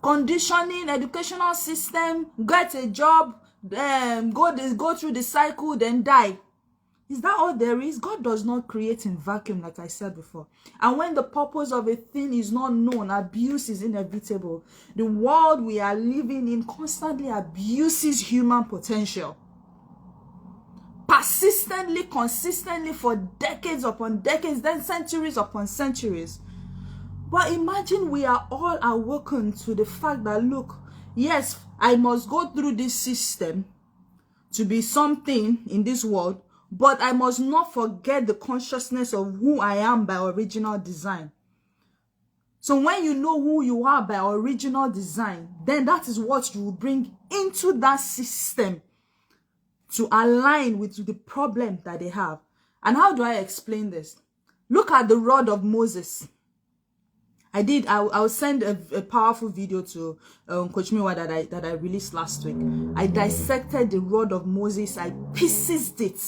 C: Conditioning, educational system, get a job, go through the cycle, then die. Is that all there is? God does not create in vacuum, like I said before. And when the purpose of a thing is not known, abuse is inevitable. The world we are living in constantly abuses human potential. Persistently, consistently, for decades upon decades, then centuries upon centuries. But imagine we are all awoken to the fact that, look, yes, I must go through this system to be something in this world, but I must not forget the consciousness of who I am by original design. So when you know who you are by original design, then that is what you will bring into that system to align with the problem that they have. And how do I explain this? Look at the rod of Moses. I'll send a powerful video to Coach Miwa that I released last week. I dissected the rod of Moses. I pieced it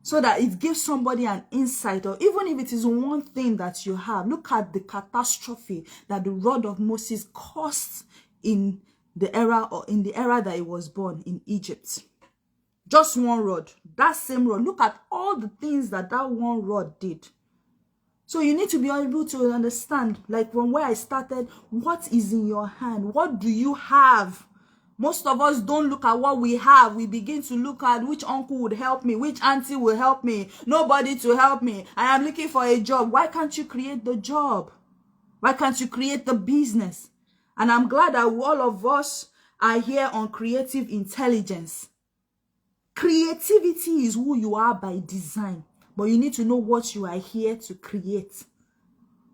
C: so that it gives somebody an insight, or even if it is one thing that you have. Look at the catastrophe that the rod of Moses caused in the era, or in the era that he was born in Egypt. Just one rod, that same rod. Look at all the things that one rod did. So you need to be able to understand, like from where I started, what is in your hand? What do you have? Most of us don't look at what we have. We begin to look at which uncle would help me, which auntie will help me, nobody to help me. I am looking for a job. Why can't you create the job? Why can't you create the business? And I'm glad that all of us are here on creative intelligence. Creativity is who you are by design, but you need to know what you are here to create.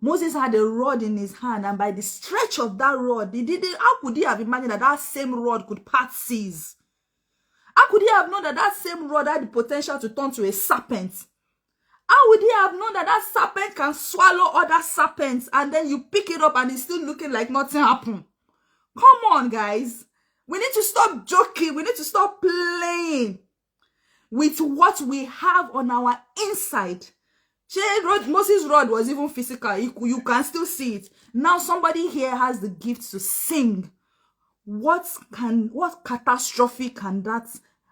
C: Moses had a rod in his hand, and by the stretch of that rod, how could he have imagined that same rod could part seas? How could he have known that same rod had the potential to turn to a serpent? How would he have known that serpent can swallow other serpents, and then you pick it up and it's still looking like nothing happened? Come on, guys. We need to stop joking. We need to stop playing with what we have on our inside. Moses' rod was even physical. You can still see it. Now somebody here has the gift to sing. What catastrophe can that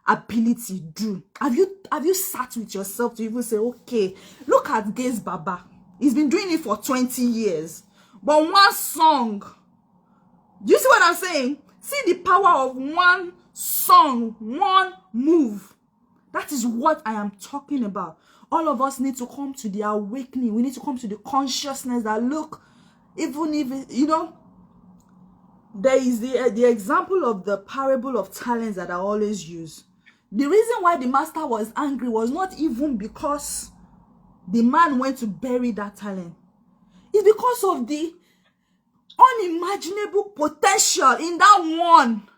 C: ability do? Have you sat with yourself to even say, okay, look at Gaze Baba. He's been doing it for 20 years. But one song, do you see what I'm saying? See the power of one song, one move. That is what I am talking about. All of us need to come to the awakening. We need to come to the consciousness that, look, even if, there is the example of the parable of talents that I always use. The reason why the master was angry was not even because the man went to bury that talent. It's because of the unimaginable potential in that one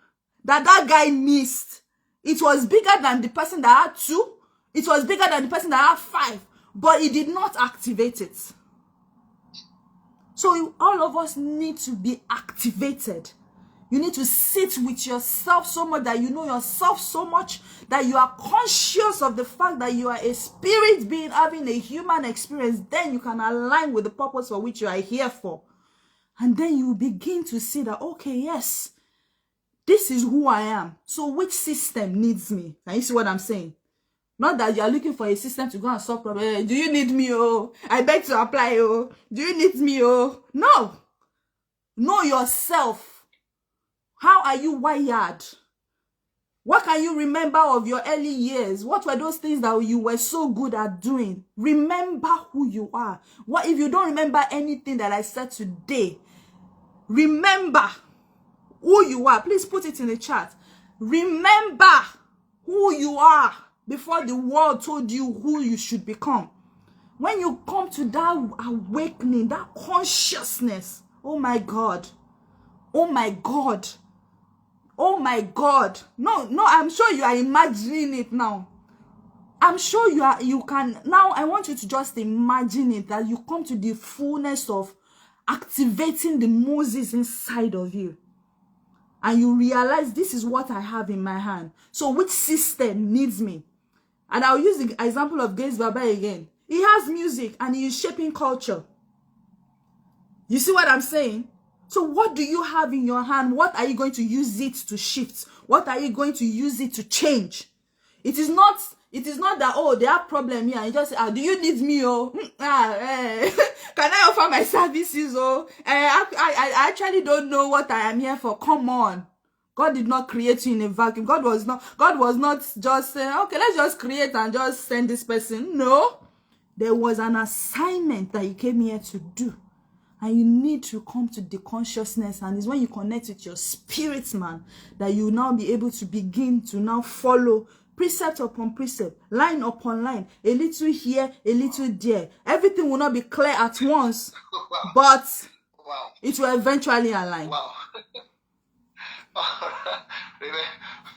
C: that guy missed. It was bigger than the person that had 2. It was bigger than the person that had 5. But he did not activate it. So all of us need to be activated. You need to sit with yourself so much that you know yourself so much that you are conscious of the fact that you are a spirit being having a human experience. Then you can align with the purpose for which you are here for. And then you begin to see that, okay, yes, this is who I am. So which system needs me? Can you see what I'm saying? Not that you are looking for a system to go and solve problems. Do you need me? Oh, I beg to apply. Oh, do you need me? Oh, no. Know yourself. How are you wired? What can you remember of your early years? What were those things that you were so good at doing? Remember who you are. What if you don't remember anything that I said today? Remember who you are. Please put it in the chat. Remember who you are before the world told you who you should become. When you come to that awakening, that consciousness, oh my God, oh my God, oh my God. No, I'm sure you are imagining it now. I'm sure you can. Now I want you to just imagine it, that you come to the fullness of activating the Moses inside of you. And you realize, this is what I have in my hand. So which system needs me? And I'll use the example of Gaze Baba again. He has music and he is shaping culture. You see what I'm saying? So what do you have in your hand? What are you going to use it to shift? What are you going to use it to change? It is not that, oh, they have problem here. And you just say, do you need me? Oh, can I offer my services? Oh, I actually don't know what I am here for. Come on. God did not create you in a vacuum. God was not just saying, okay, let's just create and just send this person. No. There was an assignment that you came here to do. And you need to come to the consciousness. And it's when you connect with your spirit, man, that you will now be able to begin to now follow precept upon precept, line upon line, a little here, a little there. Everything will not be clear at once,
A: Wow.
C: but
A: Wow.
C: it will eventually align.
A: Wow.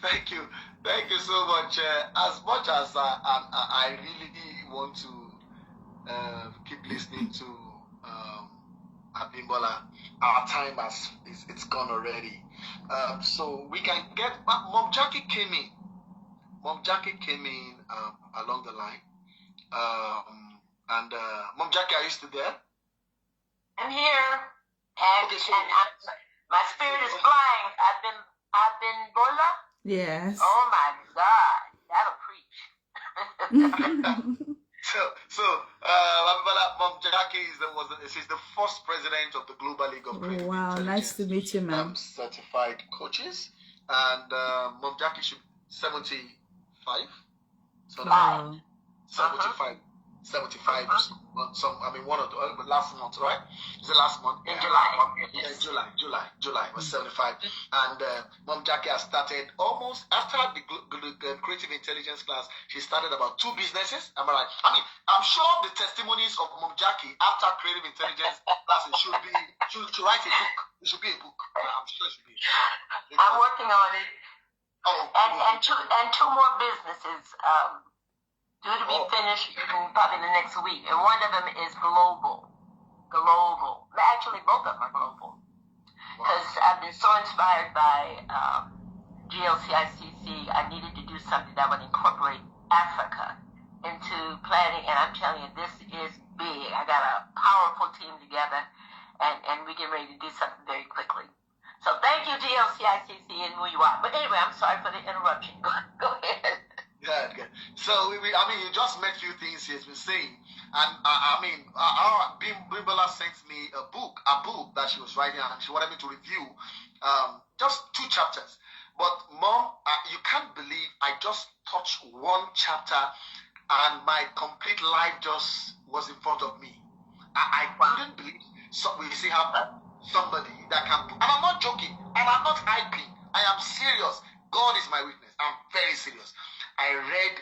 A: Thank you. Thank you so much. As much as I really want to keep listening to Abimbola, our time it's gone already. So we can get Mom Jackie came in. Mom Jackie came in along the line. And Mom Jackie, are you still there?
D: I'm here, and,
A: Okay, so
D: my spirit is flying. I've been Bola.
C: Yes.
D: Oh my God, that'll preach.
A: Mom Jackie she's the first president of the Global League of Creative
C: Wow,
A: Intelligence.
C: nice to meet you, ma'am.
A: Certified coaches, and Mom Jackie should 75. So
C: Wow.
A: 75. One of the last month, right? Is it last month?
D: In July.
A: Yeah, July was 75. And Mom Jackie has started almost after the creative intelligence class. She started about 2 businesses. Am I right? I mean, I'm sure the testimonies of Mom Jackie after creative intelligence classes should write a book. It should be a book. I'm sure it should be.
D: I'm working on it.
A: Oh,
D: and two more businesses. Due to be finished probably the next week. And one of them is global. Actually, both of them are global. Because I've been so inspired by GLCICC, I needed to do something that would incorporate Africa into planning. And I'm telling you, this is big. I got a powerful team together, and we get ready to do something very quickly. So thank you, GLCICC, and who you are. But anyway, I'm sorry for the interruption. Go ahead.
A: Good. So, you just met a few things he has been saying. And, Bimbola sent me a book that she was writing, and she wanted me to review just 2 chapters. But, Mom, you can't believe I just touched 1 chapter, and my complete life just was in front of me. I couldn't believe we see how somebody that can... And I'm not joking, and I'm not hyping. I am serious. God is my witness. I'm very serious. I read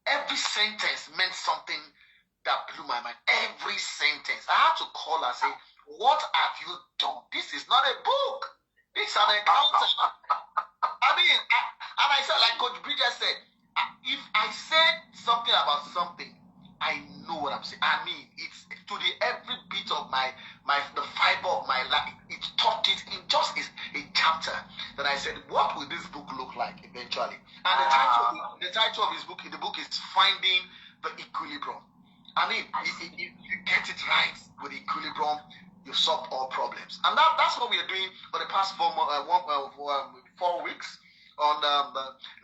A: every sentence meant something that blew my mind. Every sentence. I had to call her and say, what have you done? This is not a book. It's an encounter. And I said, like Coach Bridget said, if I said something about something, I know what I'm saying. It's to the every bit of the fiber of my life. It taught it in just a chapter. That I said, what will this book look like eventually? And the title of his book, the book is Finding the Equilibrium. If you get it right with equilibrium, you solve all problems. And that's what we are doing for the past 4 weeks.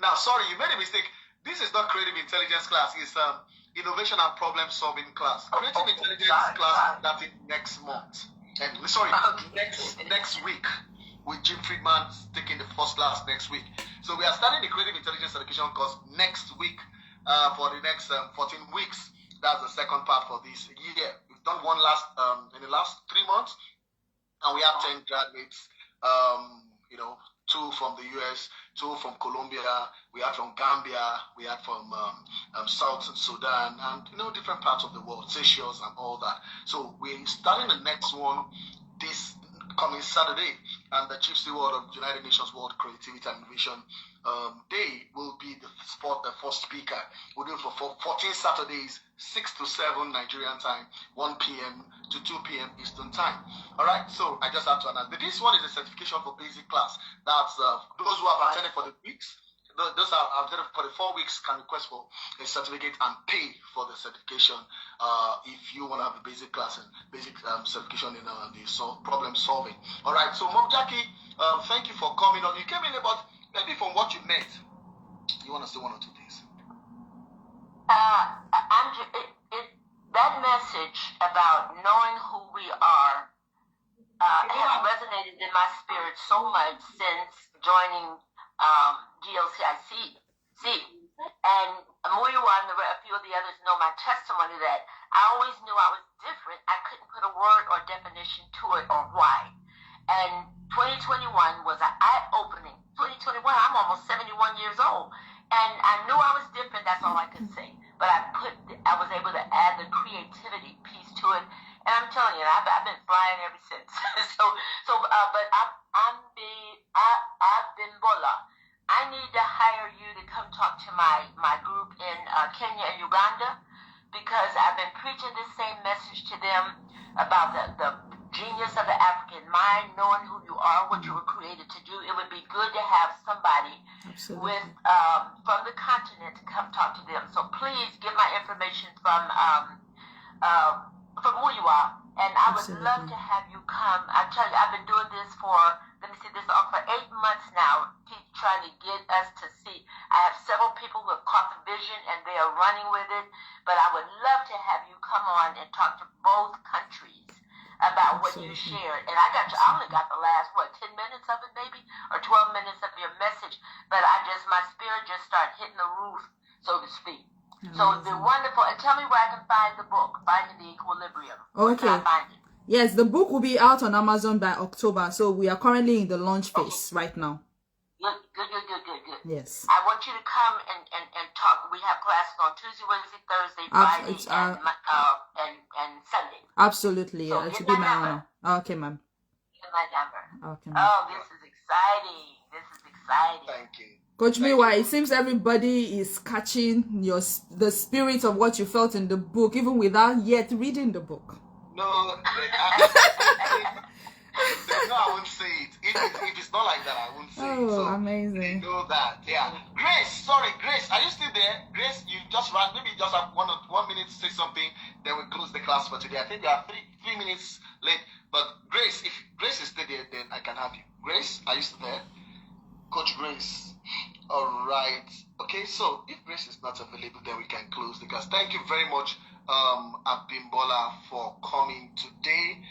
A: Now, sorry, you made a mistake. This is not creative intelligence class. It's innovation and problem solving class. Creative intelligence class that is next month. Next week. With Jim Friedman taking the first class next week. So we are starting the creative intelligence education course next week for the next 14 weeks. That's the second part for this year. We've done one in the last 3 months, and we have 10 graduates. 2 from the US, 2 from Colombia, we had from Gambia, we had from South Sudan, and different parts of the world, Seychelles and all that. So we're starting the next one this coming Saturday, and the Chief Steward of United Nations World Creativity and Innovation Day will be the first speaker. We'll do it for 14 Saturdays, 6 to 7 Nigerian time, 1 p.m. to 2 p.m. Eastern time. All right, so I just have to announce. This one is a certification for basic class. That's those who have attended for the weeks. Those are attended for the 4 weeks can request for a certificate and pay for the certification if you want to have a basic class and basic certification in the problem solving. All right, so Mom Jackie, thank you for coming on. You came in about maybe from what you met. You want to say 1 or 2 things?
D: That message about knowing who we are has resonated in my spirit so much since joining GLCIC. And Muyiwa and a few of the others know my testimony that I always knew I was different. I couldn't put a word or definition to it or why. And 2021 was an eye-opening. 2021, I'm almost 71 years old. And I knew I was different, that's all I could say. But I was able to add the creativity piece to it. And I'm telling you, I've been flying ever since. But I've been Bola. I need to hire you to come talk to my group in Kenya and Uganda, because I've been preaching the same message to them about the genius of the African mind, knowing who you are, what you were created to do. It would be good to have somebody with from the continent to come talk to them. So please get my information from who you are. And I would love to have you come. I tell you, I've been doing this for, let me see this off, for 8 months now, trying to get us to see. I have several people who have caught the vision and they are running with it. But I would love to have you come on and talk to both countries about what you shared. And I only got the last, 10 minutes of it maybe? Or 12 minutes of your message. But my spirit just started hitting the roof, so to speak. So the wonderful, and tell me where I can find the book, Finding the Equilibrium.
C: Okay.
D: Where can I find it?
C: Yes, the book will be out on Amazon by October. So we are currently in the launch phase right now.
D: Good.
C: Yes.
D: I want you to come and talk. We have classes on Tuesday, Wednesday, Thursday, Friday, and Sunday.
C: Absolutely.
D: So
C: it should be my honor. Okay, ma'am.
D: Get my number.
C: Okay,
D: Oh,
C: ma'am.
D: this is exciting.
A: Thank you.
C: Coach Miwa, it seems everybody is catching the spirit of what you felt in the book, even without yet reading the book.
A: No, I won't say it. If it's not like that, I won't say it. So
C: amazing.
A: They know that. Yeah. Grace, are you still there? Grace, you just ran. Maybe you just have 1 minute to say something, then we close the class for today. I think we are 3 minutes late. But Grace, if Grace is still there, then I can have you. Grace, are you still there? Coach Grace. All right. Okay, so if Grace is not available, then we can close the class. Thank you very much, Abimbola, for coming today.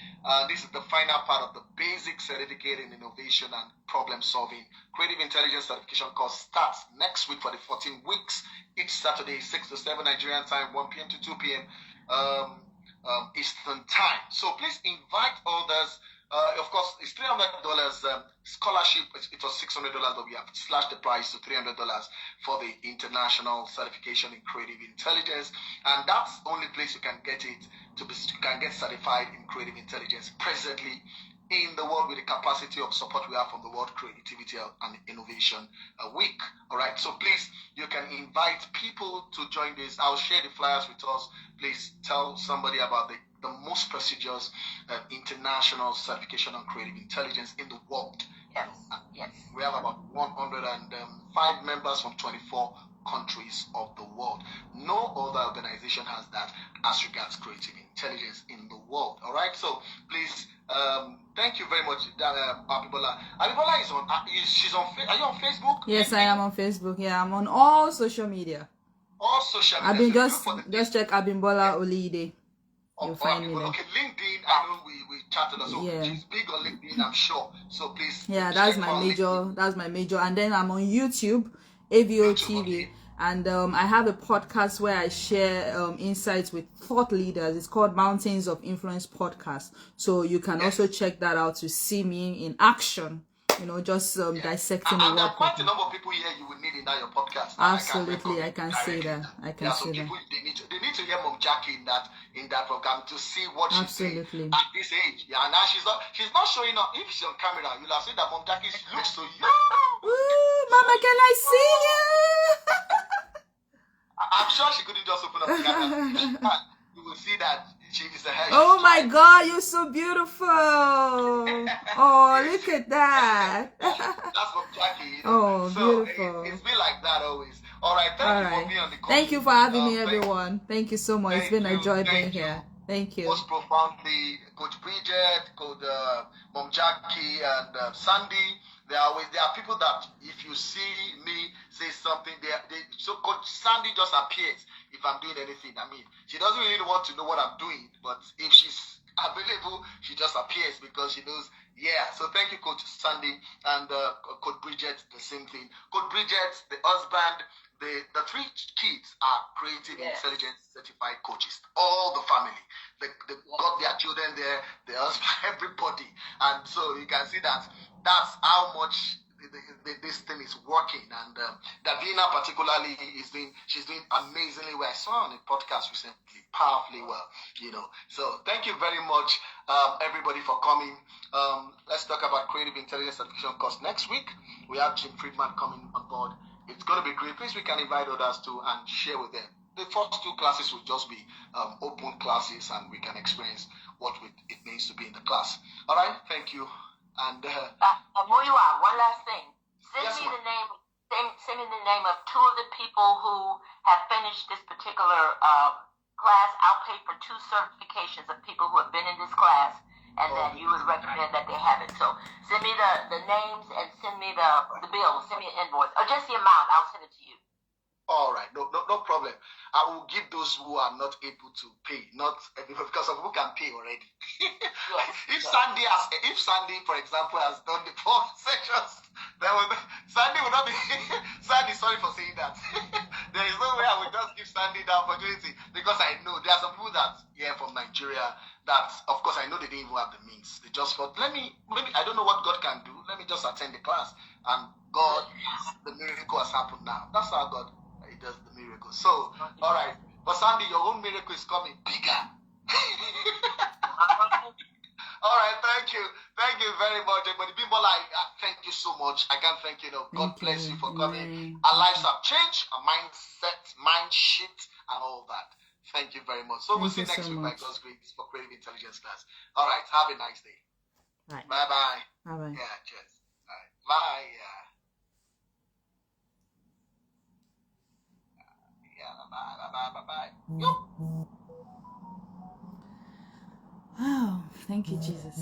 A: This is the final part of the basic certificate in innovation and problem solving. Creative Intelligence Certification course starts next week for the 14 weeks. Each Saturday, 6 to 7 Nigerian time, 1 p.m. to 2 p.m. Eastern time. So please invite others. Of course, it's $300 scholarship. It was $600, but we have slashed the price to $300 for the international certification in creative intelligence, and that's the only place you can get it. You can get certified in creative intelligence presently in the world, with the capacity of support we have from the World Creativity and Innovation Week. All right, so please, you can invite people to join this. I'll share the flyers with us. Please tell somebody about the most prestigious international certification on creative intelligence in the world.
D: Yes.
A: We have about 105 members from 24 countries of the world. No other organization has that as regards creative intelligence in the world. All right, so please, thank you very much, Abibola. Abibola is on. She's on. Are you on Facebook?
C: Yes, I am on Facebook. Yeah, I'm on all social media.
A: All social media.
C: I've been just check Abimbola Olide. You'll find me there.
A: Okay, LinkedIn. I know we chatted. So she's big on LinkedIn, I'm sure. So please.
C: Yeah, that's my major. LinkedIn. That's my major. And then I'm on YouTube, AVO TV. Okay. And I have a podcast where I share insights with thought leaders. It's called Mountains of Influence Podcast. So you can also check that out to see me in action. Just dissecting the world.
A: Quite a number of people here you will need in your podcast.
C: Absolutely, I can say that.
A: People, they need to hear Mom Jackie in that program to see what she's saying at this age. Yeah, now she's not showing up. If she's on camera, you'll have seen that Mom Jackie looks so young.
C: Ooh, Mama, can I see you?
A: I'm sure she couldn't just open up the camera. You will see that she is a hair.
C: Oh my God, you're so beautiful. Oh, look at that.
A: That's from Jackie.
C: Oh,
A: so
C: beautiful.
A: It's been like that always. All right, thank you for being on the call.
C: Thank you for having me, everyone. Thank you so much. It's been a joy being here. Thank you.
A: Most profoundly, Coach Bridget, Coach Mom Jackie, and Sandy. There are people that if you see me say something, so Coach Sandy just appears if I'm doing anything. I mean, she doesn't really want to know what I'm doing, but if she's available, she just appears because she knows. Yeah. So thank you, Coach Sandy, and Coach Bridget, the same thing. Coach Bridget, the husband, the 3 kids are creative intelligence certified coaches. All the family, they got their children there, the husband, everybody, and so you can see that's how much this thing is working. And Davina particularly she's doing amazingly well. I saw on a podcast recently, powerfully well, So thank you very much, everybody, for coming. Let's talk about creative intelligence certification course next week. We have Jim Friedman coming on board. It's going to be great. Please, we can invite others too and share with them. the first 2 classes will just be open classes, and we can experience what it means to be in the class. All right, thank you. And
D: Muyiwa, one last thing. Send
A: Yes,
D: me
A: ma'am.
D: the name. Send me the name of 2 of the people who have finished this particular class. I'll pay for 2 certifications of people who have been in this class, and then you would recommend that they have it. So send me the names and send me the bill. Send me an invoice or just the amount. I'll send it to you.
A: all right, no problem. I will give those who are not able to pay, not everybody, because some people can pay already. If Sandy, for example, has done the 4 sections, then Sandy will not be. Sandy, sorry for saying that. There is no way I will just give Sandy the opportunity, because I know there are some people that from Nigeria that, of course, I know they didn't even have the means. They just thought, maybe I don't know what God can do. Let me just attend the class, and God, the miracle has happened now. That's how God. He does the miracle. So, all right. But Sandy, your own miracle is coming bigger. All right, thank you. Thank you very much. But people thank you so much. I can't thank you enough. God bless you for coming. Our lives have changed, our mindset, mind shift, and all that. Thank you very much. So we'll see next week by God's grace for Creative Intelligence class. All right, have a nice day.
C: Right.
A: Bye-bye.
C: Bye-bye.
A: Yeah, cheers. All right. Bye. Yeah. Bye-bye.
C: Wow, thank you, Jesus.